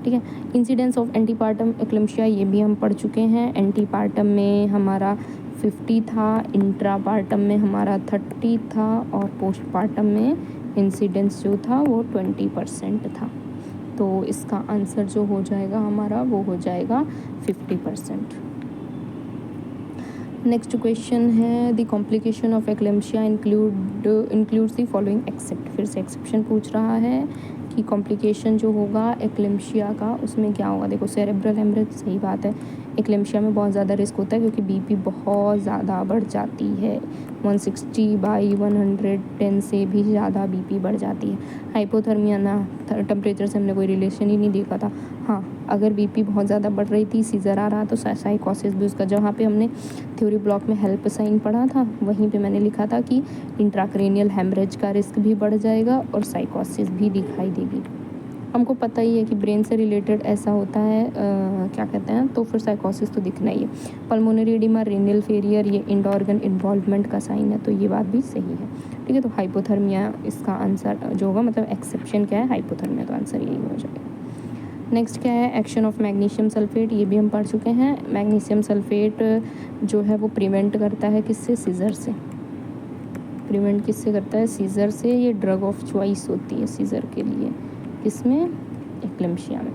ठीक है। इंसिडेंस ऑफ एंटीपार्टम एक्लेम्शिया ये भी हम पढ़ चुके हैं, एंटीपार्टम में हमारा 50 था, इंट्रापार्टम में हमारा 30 था, और पोस्टपार्टम में इंसिडेंस जो था वो 20% था, तो इसका आंसर जो हो जाएगा हमारा वो हो जाएगा 50%। नेक्स्ट क्वेश्चन है the complication of eclampsia includes the following except, फिर से एक्सेप्शन पूछ रहा है कि कॉम्प्लिकेशन जो होगा एक्लेम्शिया का उसमें क्या होगा, देखो सेरेब्रल हेमरेज सही बात है, एक्लेम्शिया में बहुत ज़्यादा रिस्क होता है क्योंकि बीपी बहुत ज़्यादा बढ़ जाती है, 160/110 से भी ज़्यादा बीपी बढ़ जाती है। हाइपोथर्मिया ना, टेम्परेचर से हमने कोई रिलेशन ही नहीं देखा था, हाँ अगर बीपी बहुत ज़्यादा बढ़ रही थी, सीजर आ रहा तो साइकोसिस भी उसका, जहाँ पे हमने थ्योरी ब्लॉक में हेल्प साइन पढ़ा था वहीं पे मैंने लिखा था कि इंट्राक्रेनियल हेमरेज का रिस्क भी बढ़ जाएगा और साइकोसिस भी दिखाई देगी, हमको पता ही है कि ब्रेन से रिलेटेड ऐसा होता है, क्या कहते हैं, तो फिर साइकोसिस तो दिखना ही है। पल्मोनरी एडिमा, रेनल फेलियर, ये इंड ऑर्गन इन्वॉल्वमेंट का साइन है, तो ये बात भी सही है। ठीक है, तो हाइपोथर्मिया इसका आंसर जो होगा, मतलब एक्सेप्शन क्या है, हाइपोथर्मिया, तो आंसर यही हो जाएगा। नेक्स्ट क्या है, एक्शन ऑफ मैग्नीशियम सल्फेट, ये भी हम पढ़ चुके हैं। मैग्नीशियम सल्फेट जो है वो प्रिवेंट करता है किससे, सीजर से। प्रिवेंट किससे करता है, सीजर से। ये ड्रग ऑफ चॉइस होती है सीजर के लिए, किसमें, एक्लेम्शिया में।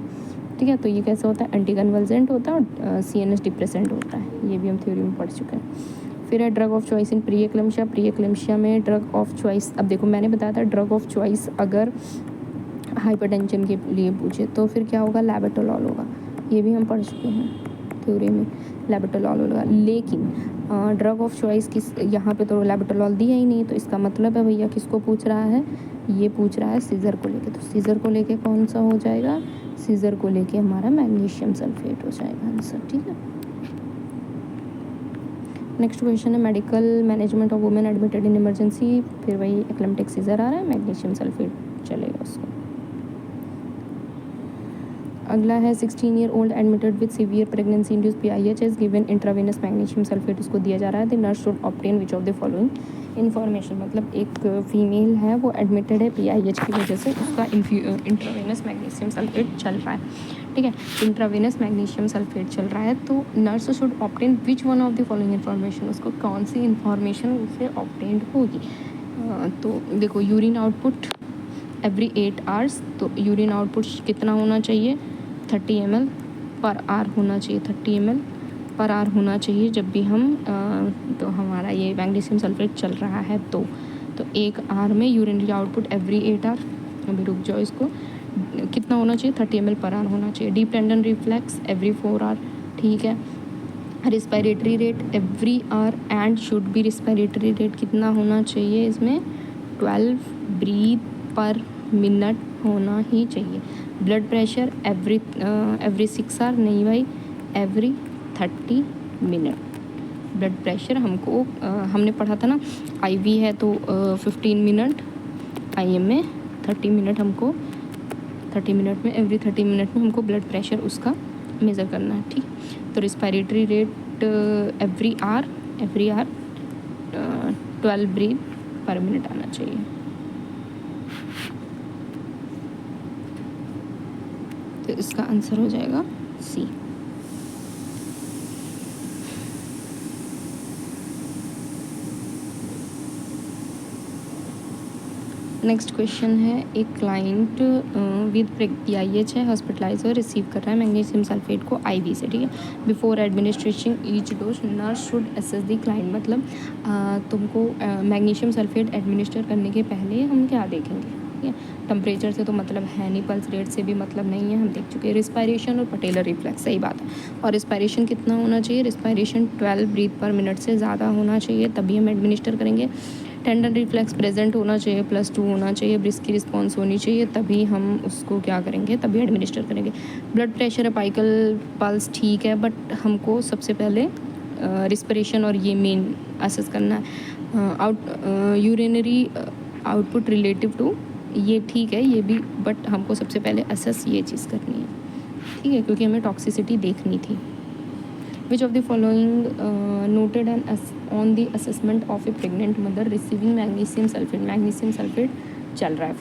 ठीक है, तो ये कैसा होता है, एंटी कन्वल्जेंट होता है और CNS डिप्रेसेंट होता है, ये भी हम थ्योरी में पढ़ चुके हैं। फिर है drug of choice in pre eclampsia. Pre eclampsia में ड्रग ऑफ चॉइस, अब देखो मैंने बताया था ड्रग ऑफ चॉइस अगर हाइपरटेंशन के लिए पूछे तो फिर क्या होगा, लैबेटोलॉल होगा, ये भी हम पढ़ चुके हैं थ्योरी में, लैबेटोलॉल होगा। लेकिन ड्रग ऑफ चॉइस किस, यहाँ पे तो लैबेटोलॉल दिया ही नहीं, तो इसका मतलब है भैया किसको पूछ रहा है, ये पूछ रहा है सीजर को लेके। तो सीजर को लेके कौन सा हो जाएगा, सीजर को लेके हमारा मैग्नीशियम सल्फेट हो जाएगा आंसर। ठीक है, नेक्स्ट क्वेश्चन है medical management of women admitted in emergency, फिर वही एक्लेम्प्टिक सीजर आ रहा है, मैग्नीशियम सल्फेट चलेगा उसको। अगला है 16 year old admitted with severe pregnancy induce PIH given intravenous magnesium sulphate, इसको दिया जा रहा है। The nurse should obtain which of the following information, मतलब एक फीमेल है वो एडमिटेड है PIH की वजह से, उसका इंट्रावेनस मैग्नीशियम सल्फेट चल रहा है। ठीक है, इंट्रावेनस मैग्नीशियम सल्फेट चल रहा है, तो nurse should obtain which one of the following information, उसको कौन सी इन्फॉर्मेशन उससे ऑब्टेन होगी। तो देखो यूरिन आउटपुट एवरी 8 आवर्स, तो यूरिन आउटपुट कितना होना चाहिए, 30 ml पर आवर होना चाहिए, 30 ml पर आवर होना चाहिए जब भी हम तो हमारा ये मैग्नीशियम सल्फेट चल रहा है। तो एक आवर में यूरिनरी आउटपुट एवरी 8 आवर, अभी रुक जाओ, इसको कितना होना चाहिए, 30 ml पर आवर होना चाहिए। Deep tendon reflex every 4 hour, ठीक है। Respiratory rate every hour and should be, respiratory rate कितना होना चाहिए इसमें, 12 ब्रीथ पर मिनट होना ही चाहिए। ब्लड प्रेशर एवरी 6 आवर, नहीं भाई, एवरी 30 मिनट ब्लड प्रेशर हमको हमने पढ़ा था ना, IV है तो 15 मिनट, IM में 30 मिनट, हमको 30 मिनट में, एवरी 30 मिनट में हमको ब्लड प्रेशर उसका मेज़र करना है। ठीक, तो respiratory rate every hour 12 breath per minute आना चाहिए। तो इसका आंसर हो जाएगा C। नेक्स्ट क्वेश्चन है, एक क्लाइंट विद PIH है, हॉस्पिटलाइज और रिसीव कर रहा है मैग्नीशियम सल्फेट को IV से। ठीक है, before administration each dose nurse should assess the client, मतलब तुमको मैग्नीशियम सल्फेट एडमिनिस्टर करने के पहले हम क्या देखेंगे, ठीक है। टेम्परेचर से तो मतलब है नहीं, पल्स रेट से भी मतलब नहीं है, हम देख चुके हैं। रिस्पायरेशन और पटेलर रिफ्लेक्स, सही बात है। और रिस्पायरेशन कितना होना चाहिए, रिस्पायरेशन 12 ब्रीथ पर मिनट से ज़्यादा होना चाहिए, तभी हम एडमिनिस्टर करेंगे। टेंडन रिफ्लेक्स प्रेजेंट होना चाहिए, +2 होना चाहिए, ब्रिस्की रिस्पॉन्स होनी चाहिए, तभी हम उसको क्या करेंगे, तभी एडमिनिस्टर करेंगे। ब्लड प्रेशर, अपाइकल पल्स ठीक है, बट हमको सबसे पहले रिस्पिरेशन और ये मेन असेस करना है। यूरिनरी आउटपुट रिलेटिव टू, ये ठीक है, ये भी, बट हमको सबसे पहले असेस ये चीज़ करनी है, ठीक है, क्योंकि हमें टॉक्सिसिटी देखनी थी। विच of the following noted on the assessment of A pregnant mother receiving magnesium sulphate, magnesium sulphate चल रहा है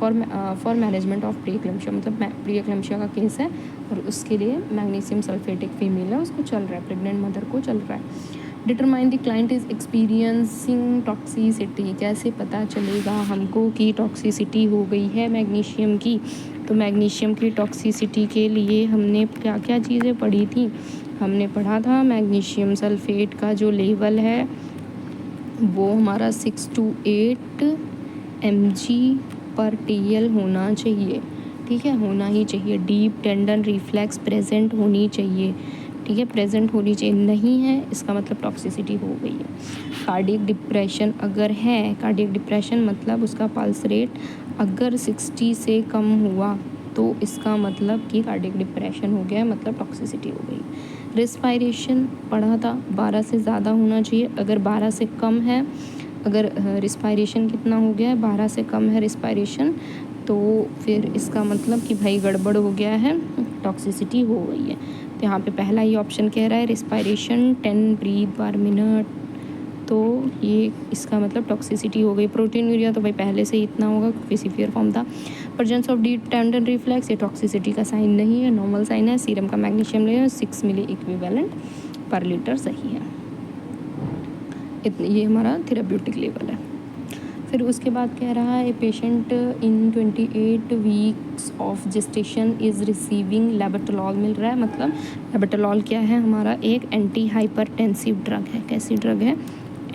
for management of pre eclampsia, मतलब प्री एक्लेम्शिया का केस है और उसके लिए मैग्नीशियम सल्फेट एक फीमेल है, उसको चल रहा है, प्रेग्नेंट मदर को चल रहा है। Determine the client is experiencing toxicity, कैसे पता चलेगा हमको कि टॉक्सिसिटी हो गई है मैग्नीशियम की। तो मैग्नीशियम की टॉक्सिसिटी के लिए हमने क्या क्या चीज़ें पढ़ी थी, हमने पढ़ा था मैग्नीशियम सल्फेट का जो लेवल है वो हमारा 6 to 8 mg/TL होना चाहिए, ठीक है, होना ही चाहिए। डीप टेंडन रिफ्लेक्स प्रेजेंट होनी चाहिए, ठीक है, प्रेजेंट होनी चाहिए, नहीं है इसका मतलब टॉक्सिसिटी हो गई है। कार्डियक डिप्रेशन अगर है, कार्डियक डिप्रेशन मतलब उसका पल्स रेट अगर 60 से कम हुआ तो इसका मतलब कि कार्डियक डिप्रेशन हो गया है, मतलब टॉक्सिसिटी हो गई। रिस्पायरेशन पढ़ा था 12 से ज़्यादा होना चाहिए, अगर 12 से कम है, अगर रिस्पायरेशन कितना हो गया है, 12 से कम है रिस्पायरेशन, तो फिर इसका मतलब कि भाई गड़बड़ हो गया है, टॉक्सिसिटी हो गई है। तो यहाँ पे पहला ही ऑप्शन कह रहा है रिस्पायरेशन 10 ब्रीथ पर मिनट, तो ये इसका मतलब टॉक्सिसिटी हो गई। प्रोटीन यूरिया तो भाई पहले से ही इतना होगा क्योंकि सीवियर फॉर्म था। Presence of deep tendon reflex, ये टॉक्सिसिटी का साइन नहीं है, नॉर्मल साइन है। सीरम का मैग्नीशियम लेवल 6 मिली इक्विवेलेंट पर लीटर सही है। इतनी ये हमारा थेराप्यूटिक लेवल है। फिर उसके बाद कह रहा है a patient in 28 weeks of gestation is receiving labetalol मिल रहा है। मतलब लेबेटोलॉल क्या है, हमारा एक एंटी हाइपरटेंसिव ड्रग है। कैसी ड्रग है,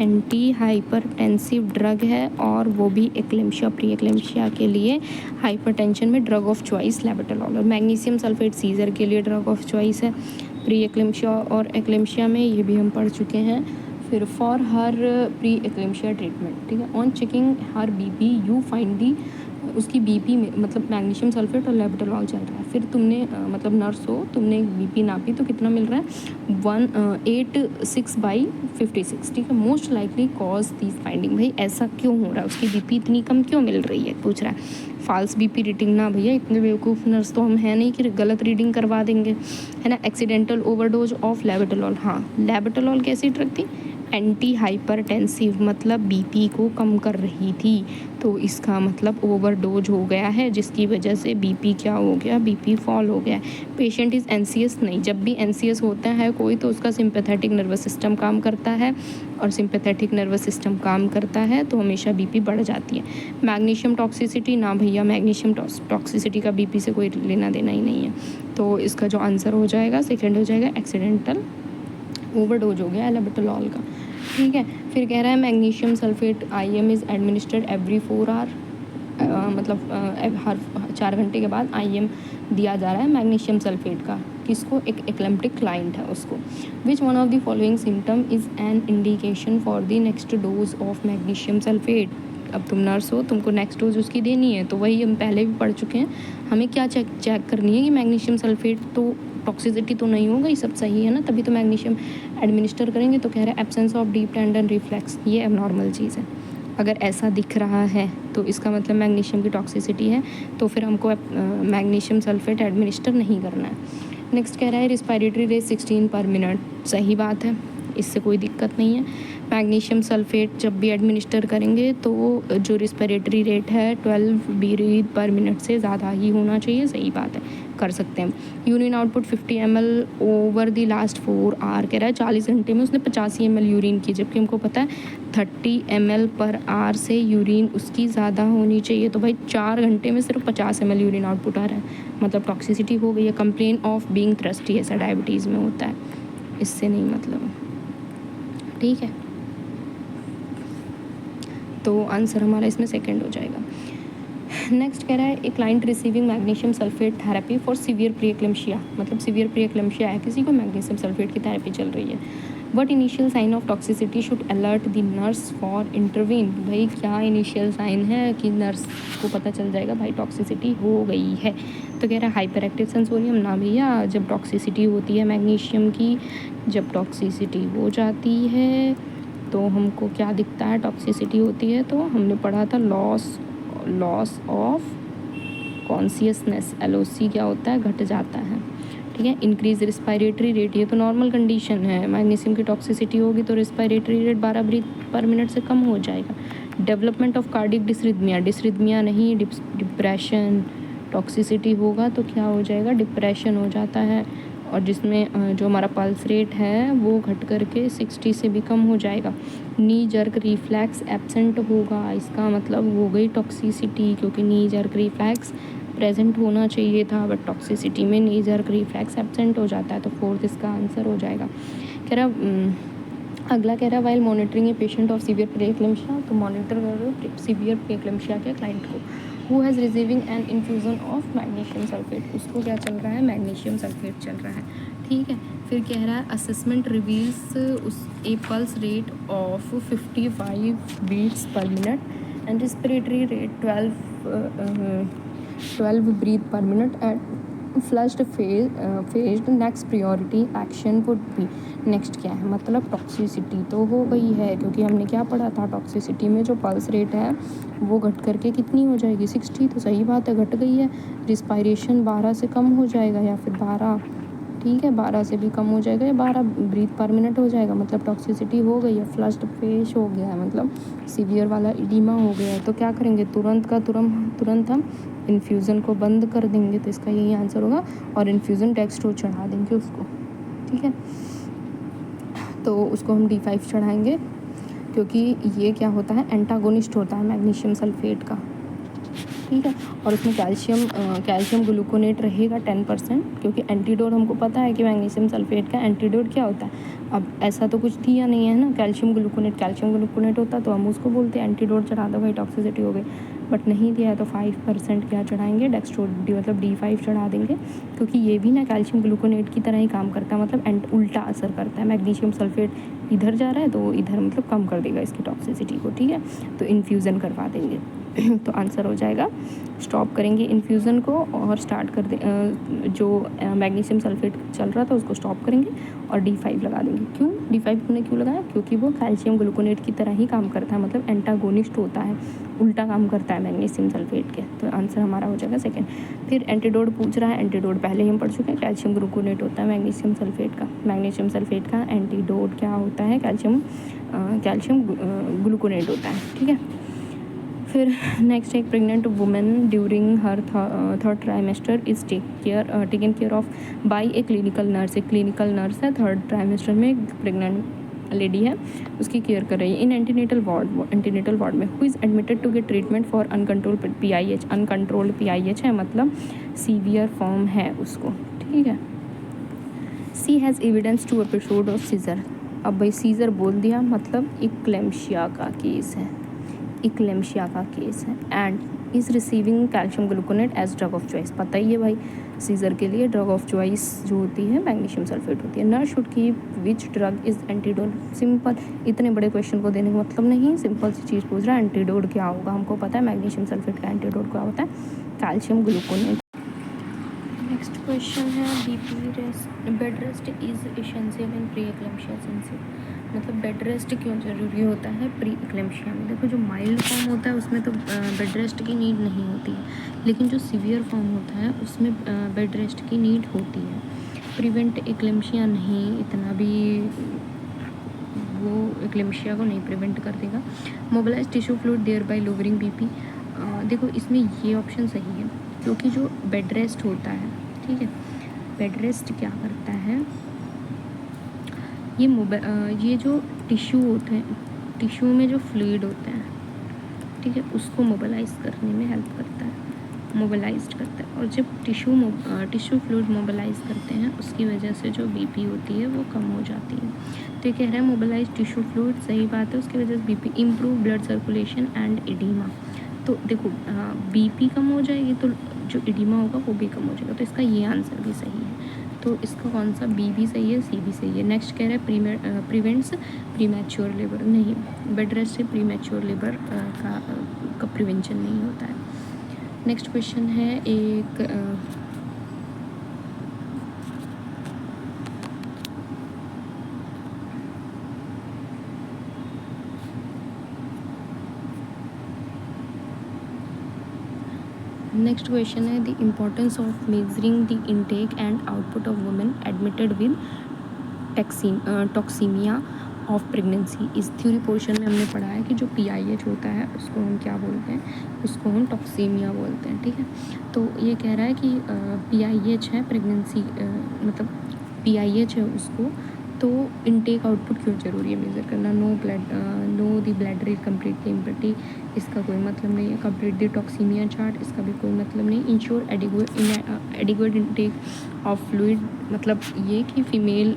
एंटी हाइपरटेंसिव ड्रग है, और वो भी एक्लेम्शिया प्री एक्लेम्शिया के लिए हाइपरटेंशन में ड्रग ऑफ चॉइस लेबेटोलॉल। और मैग्नीशियम सल्फेट सीजर के लिए ड्रग ऑफ चॉइस है। प्री एक्लेम्शिया और एक्लेम्शिया में ये भी हम पढ़ चुके हैं। फिर for her pre eclampsia treatment, ठीक है, on checking her BP you find the, उसकी बीपी में मतलब मैग्नीशियम सल्फेट और लेबेटोलॉल चल रहा है। फिर तुमने मतलब नर्स हो, तुमने बीपी नापी तो कितना मिल रहा है 186/56, ठीक है। Most likely cause this finding, भाई ऐसा क्यों हो रहा है, उसकी बीपी इतनी कम क्यों मिल रही है, पूछ रहा है। फाल्स बीपी रीडिंग ना भैया, इतने बेवकूफ़ नर्स तो हम हैं नहीं कि गलत रीडिंग करवा देंगे, है ना। एक्सीडेंटल ओवरडोज ऑफ लेबेटोलॉल, हाँ लेबेटोलॉल कैसी ड्रग थी, एंटी हाइपरटेंसिव, मतलब बीपी को कम कर रही थी, तो इसका मतलब ओवरडोज हो गया है जिसकी वजह से बीपी क्या हो गया, बीपी फॉल हो गया। पेशेंट इज़ एनसीएस, नहीं, जब भी एनसीएस होता है कोई तो उसका सिंपैथेटिक नर्वस सिस्टम काम करता है, और सिंपैथेटिक नर्वस सिस्टम काम करता है तो हमेशा बीपी बढ़ जाती है। मैग्नीशियम टॉक्सिसिटी, ना भैया मैग्नीशियम टॉक्सिसिटी का बीपी से कोई लेना देना ही नहीं है, तो इसका जो आंसर हो जाएगा सेकेंड हो जाएगा एक्सीडेंटल ओवरडोज हो गया लेबेटोलॉल का, ठीक है। फिर कह रहा है magnesium sulphate IM is administered every 4 hour, मतलब हर 4 घंटे के बाद IM दिया जा रहा है मैग्नीशियम सल्फेट का। किसको, एक एक्लेम्प्टिक क्लाइंट है उसको। Which one of the following symptom is an indication for the next dose of magnesium sulphate. अब तुम नर्स हो, तुमको नेक्स्ट डोज उसकी देनी है, तो वही हम पहले भी पढ़ चुके हैं। हमें क्या चेक करनी है कि मैग्नीशियम सल्फेट तो टॉक्सिसिटी तो नहीं होगा, ये सब सही है ना, तभी तो मैग्नीशियम एडमिनिस्टर करेंगे। तो कह रहा है absence of deep tendon reflex, ये एबनॉर्मल चीज़ है। अगर ऐसा दिख रहा है तो इसका मतलब मैग्नीशियम की टॉक्सिसिटी है, तो फिर हमको मैग्नीशियम सल्फेट एडमिनिस्टर नहीं करना है। नेक्स्ट कह रहा है रिस्पायरेटरी रेट 16 पर मिनट, सही बात है, इससे कोई दिक्कत नहीं है। मैग्नीशियम सल्फेट जब भी एडमिनिस्टर करेंगे तो जो रिस्पायरेटरी रेट है 12 ब्रीथ पर मिनट से ज़्यादा ही होना चाहिए, सही बात है, कर सकते हैं। Urine output 50 ml over the last 4 hour, कह रहा है 40 घंटे में उसने 85 ml यूरिन की, जबकि हमको पता है 30 ml पर आवर से यूरिन उसकी ज़्यादा होनी चाहिए। तो भाई 4 घंटे में सिर्फ 50 ml यूरिन आउटपुट आ रहा है, मतलब टॉक्सिसिटी हो गई है। कंप्लेन ऑफ बीइंग थ्रस्टी, ऐसा डायबिटीज़ में होता है, इससे नहीं मतलब, ठीक है। तो आंसर हमारा इसमें सेकंड हो जाएगा। नेक्स्ट कह रहा है a client receiving magnesium sulphate therapy for severe pre eclampsia, मतलब सीवियर प्री एक्लेम्शिया है, किसी को मैग्नीशियम सल्फेट की थेरेपी चल रही है। But initial sign of toxicity should alert the nurse for intervene, भाई क्या इनिशियल साइन है कि नर्स को पता चल जाएगा भाई टॉक्सिसिटी हो गई है। तो कह रहा है हाइपर एक्टिव सेंसोरियम, ना भैया, जब टॉक्सिसिटी होती है मैग्नीशियम की, जब टॉक्सिसिटी हो जाती है तो हमको क्या दिखता है, टॉक्सिसिटी होती है तो हमने पढ़ा था लॉस ऑफ कॉन्शियसनेस, LOC क्या होता है, घट जाता है, ठीक है। इंक्रीज रिस्पायरेटरी रेट, ये तो नॉर्मल कंडीशन है, मैग्नीशियम की टॉक्सिसिटी होगी तो respiratory rate 12 breath per minute से कम हो जाएगा। डेवलपमेंट ऑफ कार्डिक डिसरिथमिया नहीं, डिप्रेशन, टॉक्सिसिटी होगा तो क्या हो जाएगा, डिप्रेशन हो जाता है, और जिसमें जो हमारा पल्स रेट है वो घट करके 60 से भी कम हो जाएगा। नी जर्क रिफ्लेक्स एब्सेंट होगा, इसका मतलब हो गई टॉक्सिसिटी, क्योंकि नी जर्क रिफ्लेक्स प्रेजेंट होना चाहिए था, बट टॉक्सिसिटी में नी जर्क रिफ्लेक्स एब्सेंट हो जाता है, तो फोर्थ इसका आंसर हो जाएगा। कह रहा अगला कह रहा है while monitoring a patient of severe preeclampsia, तो मॉनिटर कर रहे हो सीवियर प्रीएक्लेम्शिया के क्लाइंट को। Who has receiving N infusion of magnesium sulphate, उसको क्या चल रहा है, मैग्नीशियम सल्फेट चल रहा है, ठीक है। फिर कह रहा है असेसमेंट रिवील्स उस a pulse rate of 55 beats per minute and respiratory rate 12 breath per minute at flushed face, next priority action would be. Next क्या है, मतलब टॉक्सिसिटी तो हो गई है, क्योंकि हमने क्या पढ़ा था, टॉक्सिसिटी में जो पल्स रेट है वो घट करके कितनी हो जाएगी, 60। तो सही बात है, घट गई है। रिस्पायरेशन 12 से कम हो जाएगा या फिर 12, ठीक है, 12 से भी कम हो जाएगा या 12 ब्रीथ पर मिनट हो जाएगा, मतलब टॉक्सिसिटी हो गई है। फ्लश्ड फेज हो गया है, मतलब सीवियर वाला इडीमा हो गया है। तो क्या करेंगे, तुरंत हम इन्फ्यूज़न को बंद कर देंगे। तो इसका यही आंसर होगा, और इन्फ्यूज़न डेक्स्ट्रो चढ़ा देंगे उसको, ठीक है। तो उसको हम D5 चढ़ाएंगे, क्योंकि ये क्या होता है, एंटागोनिस्ट होता है मैग्नीशियम सल्फेट का, ठीक है। और उसमें कैल्शियम ग्लूकोनेट रहेगा 10%, क्योंकि एंटीडोट हमको पता है कि मैग्नीशियम सल्फेट का एंटीडोट क्या होता है। अब ऐसा तो कुछ दिया नहीं है ना, कैल्शियम ग्लूकोनेट होता तो हम उसको बोलते हैं एंटीडोट चढ़ा दो भाई, टॉक्सिसिटी हो गई। बट नहीं दिया है तो 5% क्या चढ़ाएंगे, डेक्स्ट्रो मतलब D5 चढ़ा देंगे, क्योंकि ये भी ना कैल्शियम ग्लूकोनेट की तरह ही काम करता है, मतलब उल्टा असर करता है। मैग्नीशियम सल्फेट इधर जा रहा है तो इधर मतलब कम कर देगा इसकी टॉक्सिसिटी को, ठीक है। तो इन्फ्यूज़न करवा देंगे। तो आंसर हो जाएगा, स्टॉप करेंगे इन्फ्यूज़न को और स्टार्ट कर दे, जो मैग्नीशियम सल्फेट चल रहा था उसको स्टॉप करेंगे और D5 लगा देंगे। क्यों D5 हमने क्यों लगाया, क्योंकि वो कैल्शियम ग्लूकोनेट की तरह ही काम करता है, मतलब एंटागोनिस्ट होता है, उल्टा काम करता है मैग्नीशियम सल्फेट के। तो आंसर हमारा हो जाएगा सेकंड। फिर एंटीडोट पूछ रहा है, एंटीडोट पहले ही हम पढ़ चुके हैं, कैल्शियम ग्लूकोनेट होता है मैग्नीशियम सल्फेट का एंटीडोट क्या होता है, कैल्शियम ग्लूकोनेट होता है, ठीक है। फिर नेक्स्ट, एक pregnant women during her third trimester is taken care of by a clinical nurse. एक क्लिनिकल नर्स है, थर्ड ट्राइमेस्टर में एक प्रेग्नेंट लेडी है, उसकी केयर कर रही है। इन एंटीनेटल वार्ड में who is admitted to get treatment for uncontrolled PIH। Uncontrolled PIH है, मतलब सीवियर फॉर्म है उसको, ठीक है। She has evidence two episode of seizure. अब भाई सीजर बोल दिया, मतलब इक्लेम्शिया का केस है, and is receiving calcium gluconate as drug of choice. पता ही है भाई, सीजर के लिए ड्रग ऑफ चॉइस जो होती है मैग्नीशियम सल्फेट होती है। Nurse should keep which drug is antidote. Simple, इतने बड़े क्वेश्चन को देने का मतलब नहीं, सिंपल सी चीज़ पूछ रहा है, एंटीडोट क्या होगा, हमको पता है मैग्नीशियम सल्फेट का एंटीडोट क्या होता है, कैल्शियम ग्लूकोनेट। नेक्स्ट क्वेश्चन है, bed rest is essential in pre eclampsia syndrome. मतलब बेड रेस्ट क्यों ज़रूरी होता है प्री एक्लेम्शिया में। देखो, जो माइल्ड फॉर्म होता है उसमें तो बेड रेस्ट की नीड नहीं होती है, लेकिन जो सीवियर फॉर्म होता है उसमें बेड रेस्ट की नीड होती है। प्रिवेंट एक्लेम्शिया नहीं, इतना भी वो एक्लेम्शिया को नहीं प्रिवेंट कर देगा। Mobilize tissue fluid thereby lowering BP। देखो, इसमें ये ऑप्शन सही है, क्योंकि जो बेड रेस्ट होता है, ठीक है, बेड रेस्ट क्या करता है, ये जो टिश्यू होते हैं, टिश्यू में जो फ्लूइड होते हैं, ठीक है, उसको मोबिलाइज करने में हेल्प करता है, मोबिलाइज्ड करता है। और जब टिश्यू फ्लूइड मोबिलाइज करते हैं, उसकी वजह से जो BP होती है वो कम हो जाती है। तो ये कह रहा है मोबिलाइज टिश्यू फ्लूइड, सही बात है, उसकी वजह से BP improve blood circulation and oedema. तो देखो, BP कम हो जाएगी तो जो एडिमा होगा वो भी कम हो जाएगा, तो इसका ये आंसर भी सही है। तो इसका कौन सा, B भी सही है, C भी सही है। नेक्स्ट कह रहा है प्रिवेंट्स प्रीमैच्योर लेबर। नहीं, बेड रेस्ट से प्रीमैच्योर लेबर का प्रिवेंशन नहीं होता है। नेक्स्ट क्वेश्चन है, एक नेक्स्ट क्वेश्चन है, the importance of measuring the intake and output of women admitted with toxaemia of pregnancy. इस थ्योरी पोर्शन में हमने पढ़ा है कि जो PIH होता है उसको हम क्या बोलते हैं, उसको हम टॉक्सीमिया बोलते हैं, ठीक है। तो ये कह रहा है कि PIH है प्रेगनेंसी, मतलब PIH है उसको, तो इनटेक आउटपुट क्यों ज़रूरी है मेज़र करना। Know the bladder is completely empty, इसका कोई मतलब नहीं है। कंप्लीट द टॉक्सीमिया चार्ट, इसका भी कोई मतलब नहीं। Ensure adequate intake of fluid, मतलब ये कि फीमेल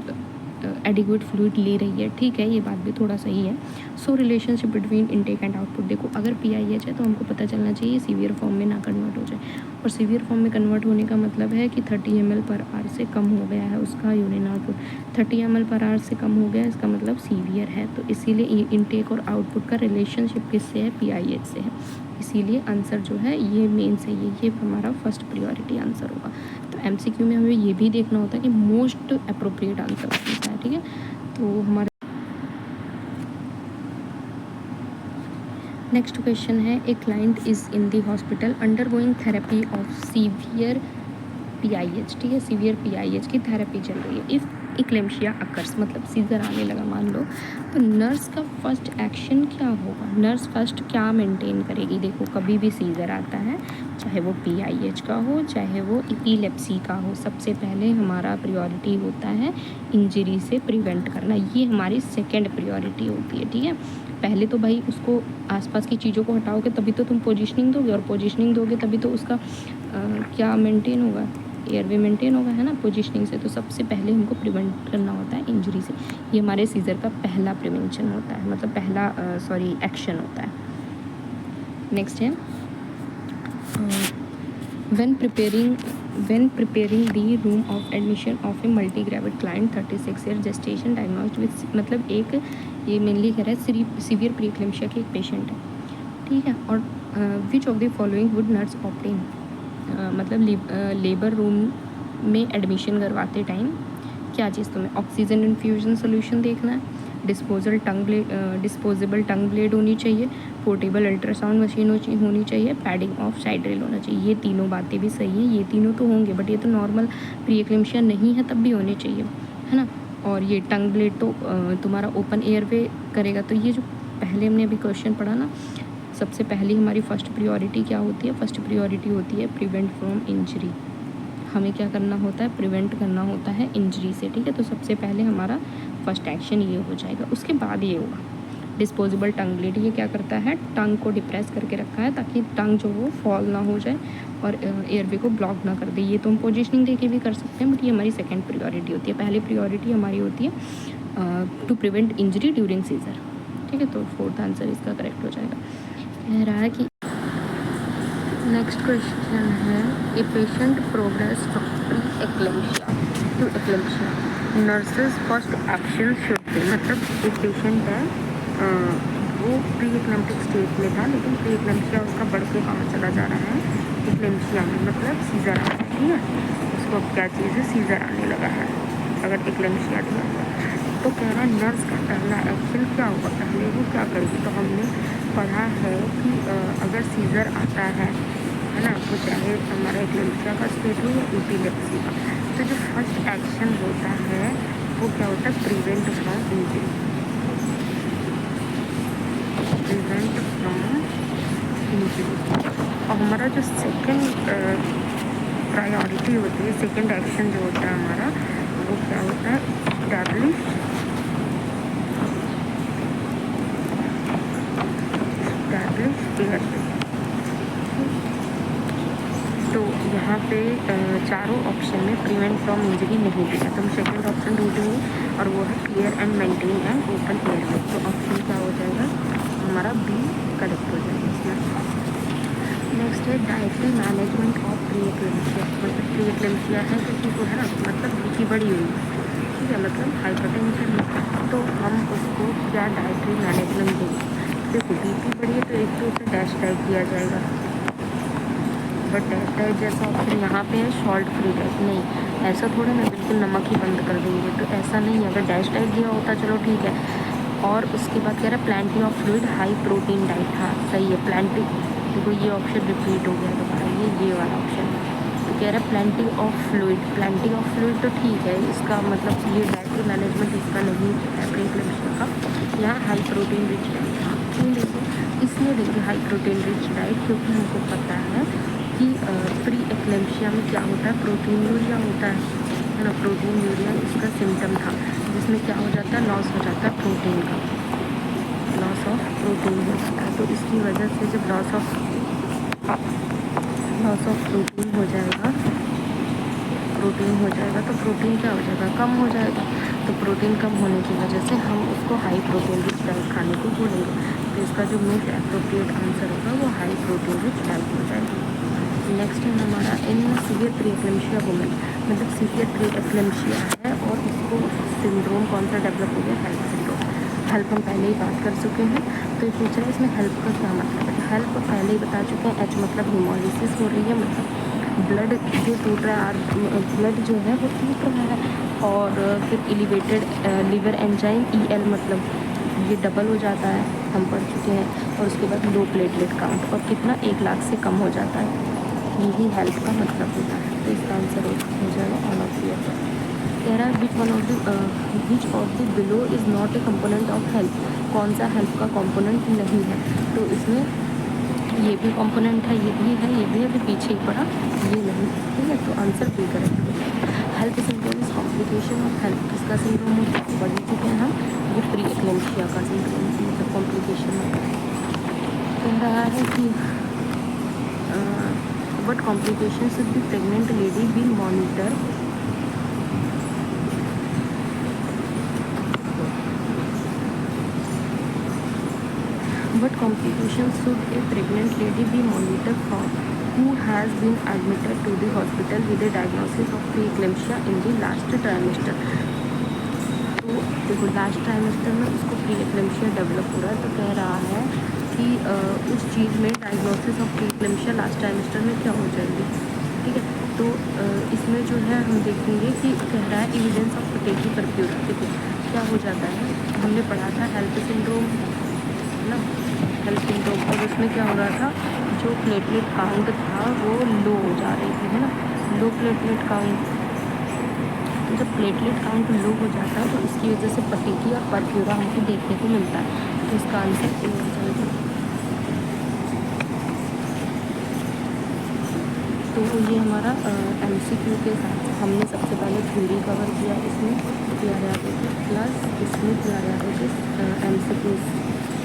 एडिक्वेट फ्लूइड ले रही है, ठीक है, ये बात भी थोड़ा सही है। So relationship between intake and output, देखो अगर PIH है तो हमको पता चलना चाहिए सीवियर फॉर्म में ना कन्वर्ट हो जाए, और सीवियर फॉर्म में कन्वर्ट होने का मतलब है कि 30 ml/h से कम हो गया है उसका यूरिन आउटपुट। 30 ml/h से कम हो गया, इसका मतलब सीवियर है। तो इसीलिए ये इनटेक और आउटपुट का रिलेशनशिप किससे है, PIH से है। इसीलिए आंसर जो है ये मेन सही है, ये हमारा फर्स्ट प्रायोरिटी आंसर होगा। तो MCQ में हमें ये भी देखना होता है कि मोस्ट अप्रोप्रिएट आंसर कौन सा है, ठीक है। तो हमारा नेक्स्ट क्वेश्चन है, a client is in the hospital undergoing therapy of severe PIH, ठीक है, सीवियर PIH की थेरेपी चल रही है। इफ़ इक्लेम्शिया अकर्स, मतलब सीजर आने लगा मान लो, तो नर्स का फर्स्ट एक्शन क्या होगा? नर्स फर्स्ट क्या मेंटेन करेगी? देखो कभी भी सीजर आता है, चाहे वो PIH का हो चाहे वो एपिलेप्सी का हो, सबसे पहले हमारा प्रायोरिटी होता है इंजरी से प्रिवेंट करना, ये हमारी सेकेंड प्रायोरिटी होती है, ठीक है। पहले तो भाई उसको आसपास की चीज़ों को हटाओगे तभी तो तुम पोजीशनिंग दोगे, और पोजीशनिंग दोगे तभी तो उसका क्या मेंटेन होगा, एयरवे मेंटेन होगा, है ना, पोजीशनिंग से। तो सबसे पहले हमको प्रिवेंट करना होता है इंजरी से, ये हमारे सीज़र का पहला प्रिवेंशन होता है, मतलब पहला एक्शन होता है। नेक्स्ट है, when preparing the room of admission of a multi-gravid client 36 year gestation diagnosed with, मतलब एक ये मेनली कह रहा है सीवियर प्रीक्लेम्शिया के एक पेशेंट है, ठीक है। और which of the following would nurse obtain, मतलब लेबर रूम में एडमिशन करवाते टाइम क्या चीज़ तुम्हें, ऑक्सीजन इन्फ्यूजन सोल्यूशन देखना है, डिस्पोजेबल टंग ब्लेड होनी चाहिए, पोर्टेबल अल्ट्रासाउंड मशीन होनी चाहिए, पैडिंग ऑफ साइड रेल होना चाहिए। ये तीनों बातें भी सही हैं, ये तीनों तो होंगे, बट ये तो नॉर्मल प्रीक्लेम्शिया नहीं है तब भी होने चाहिए, है ना। और ये टंग ब्लेड तो तुम्हारा ओपन एयरवे करेगा। तो ये जो पहले हमने अभी क्वेश्चन पढ़ा ना, सबसे पहली हमारी फर्स्ट प्रियोरिटी क्या होती है? फर्स्ट प्रियोरिटी होती है प्रिवेंट फ्रॉम इंजरी, हमें क्या करना होता है? प्रिवेंट करना होता है इंजरी से, ठीक है। तो सबसे पहले हमारा फर्स्ट एक्शन ये हो जाएगा, उसके बाद ये होगा डिस्पोजेबल टंग ब्लेड। ये क्या करता है? टंग को डिप्रेस करके रखा है ताकि टंग जो वो फॉल ना हो जाए और एयरवे को ब्लॉक ना कर दे। ये तो हम पोजिशनिंग दे के भी कर सकते हैं, बट ये हमारी सेकेंड प्रियोरिटी होती है। पहली प्रियोरिटी हमारी होती है to prevent injury during seizure, ठीक है। तो फोर्थ आंसर इसका करेक्ट हो जाएगा। कह रहा है कि नेक्स्ट क्वेश्चन है, a patient progress from pre eclampsia to eclampsia, nurses first action should be, मतलब एक पेशेंट है वो प्री एक्लेम्टिक स्टेज में था, लेकिन प्री एक्लेम्शिया उसका बढ़ के कहाँ चला जा रहा है? एक्लेम्शिया में, मतलब सीजर आ रहा है, ठीक है। उसको अब क्या चीज़ है? सीजर आने लगा है अगर एक्लेम्शिया दिया हुआ। तो कह रहा है नर्स का पहला एक्शन क्या होगा, पहले वो क्या करेगी? तो हमने पढ़ा है कि अगर सीजर आता है ना, तो चाहे हमारा एक्लेम्शिया का स्टेज हो या एपिलेप्सी का, तो जो फर्स्ट एक्शन होता है वो क्या होता है? Prevent from injury, prevent from injury. और हमारा जो सेकंड प्रायोरिटी होती है, सेकंड एक्शन जो होता है हमारा, वो क्या होता है? Establish airway. तो यहाँ पे चारों ऑप्शन में प्रिवेंट फ्रॉम इंजरी नहीं दिया, तो हम सेकेंड ऑप्शन ढूंढेंगे और वो है clear and maintain and open airway. तो ऑप्शन क्या हो जाएगा? हमारा बी करेक्ट हो जाएगा इसमें। नेक्स्ट है dietary management of pre eclampsia, मतलब प्री एक्लेम्शिया है किसी को, है ना, मतलब बीपी बढ़ी हुई है, ठीक है, मतलब हाइपरटेंशन है, तो हम उसको क्या डाइटरी मैनेजमेंट देंगे? देखो बीपी बढ़ी है तो एक तो उसे डैश डाइट दिया जाएगा, बट डैश डाइट जैसा ऑप्शन यहाँ पे है सॉल्ट फ्री डाइट, नहीं ऐसा थोड़ा ना बिल्कुल नमक ही बंद कर देंगे, तो ऐसा नहीं है। अगर डैश डाइट दिया होता चलो ठीक है। और उसके बाद कह रहा है plenty of fluid high protein diet, हाँ सही है, प्लेंटी, देखो ये ऑप्शन रिपीट हो गया दोबारा, ये वाला ऑप्शन है। तो कह रहा है plenty of fluid, plenty of fluid तो ठीक है, इसका मतलब ये डाइटरी मैनेजमेंट इसका नहीं है प्री एक्लेम्शिया का। यहाँ हाई प्रोटीन रिच डाइट, हाँ क्यों देंगे? इसलिए देंगे हाई प्रोटीन रिच डाइट क्योंकि हमको पता है कि प्री एक्लेम्शिया में क्या होता है? प्रोटीन यूरिया होता है ना, प्रोटीन यूरिया इसका सिम्टम था, जिसमें क्या हो जाता है? लॉस हो जाता है प्रोटीन का, लॉस ऑफ प्रोटीन हो जाता है। तो इसकी वजह से जब लॉस ऑफ प्रोटीन हो जाएगा, तो प्रोटीन क्या हो जाएगा? कम हो जाएगा। तो प्रोटीन कम होने की वजह से हम उसको हाई प्रोटीन रिच डाइट खाने को बोलेंगे। तो इसका जो मोस्ट एप्रोप्रिएट आंसर होगा वो हाई प्रोटीन रिच डाइट हो जाएगी। नेक्स्ट है हमारा in severe pre eclampsia women, मतलब सीवियर प्री एक्लेम्शिया है और इसको सिंड्रोम कौन सा डेवलप हो गया? HELLP syndrome. हेल्प हम पहले ही बात कर चुके हैं, तो ये पूछ रहा है इसमें हेल्प का क्या मतलब है? हेल्प पहले ही बता चुके हैं, एच मतलब हीमोलिसिस हो रही है, मतलब ब्लड जो टूट रहा है, ब्लड जो है वो टूट रहा है। और फिर एलिवेटेड लिवर एंजाइम EL मतलब ये डबल हो जाता है, हम पढ़ चुके हैं। और उसके बाद लो प्लेटलेट काउंट, और कितना 1 लाख से कम हो जाता है। यही हेल्प का मतलब होता है। तो इसका आंसर हो जाएगा ऑल ऑफ द अबव। कह रहा है विच of the below is not a component of health. कौन सा हेल्प का कंपोनेंट नहीं है? तो इसमें ये भी कंपोनेंट है, ये भी है, ये भी है, तो पीछे ही पड़ा ये नहीं। ठीक है, तो आंसर बी करेक्ट हो जाएगा। HELLP syndrome is complication of help. किसका सिंड्रोम होता है? पढ़ चुके हैं हम, ये प्री एक्लेम्शिया का सिंड्रोम मतलब कॉम्प्लिकेशन होता है। कह रहा है कि what complication should be pregnant lady be monitor. What complications should a pregnant lady be monitored for who has been admitted to the hospital with a diagnosis of preeclampsia in the last trimester? तो देखो last trimester में उसको प्रीएक्लेम्शिया develop हो रहा है। तो कह रहा है कि उस चीज़ में डायग्नोसिस ऑफ प्रीएक्लेम्शिया लास्ट ट्राइमेस्टर में क्या हो जाएगी। ठीक है, तो इसमें जो है हम देखेंगे कि कह रहा है एविडेंस ऑफ पोटेटी परफ्यूर। देखो क्या हो जाता है, हमने पढ़ा था हेल्प सिंड्रोम ना, हेल्प सिंड्रोम, और उसमें क्या हो रहा था, जो प्लेटलेट काउंट था वो लो हो जा रही थी, है ना, लो प्लेटलेट काउंट। जब प्लेटलेट काउंट लो हो जाता है तो इसकी वजह से पटेटी और परफ्यूरा हमको देखने को मिलता है। तो इसका आंसर ए हो जाएगा। तो ये हमारा MCQ के साथ हमने सबसे पहले थ्योरी कवर किया, इसमें पीआरआरओ प्लस इसमें पीआरआरओ के MCQ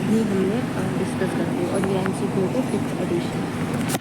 भी हमने डिस्कस कर दिए, और ये MCQ के 5th एडिशन।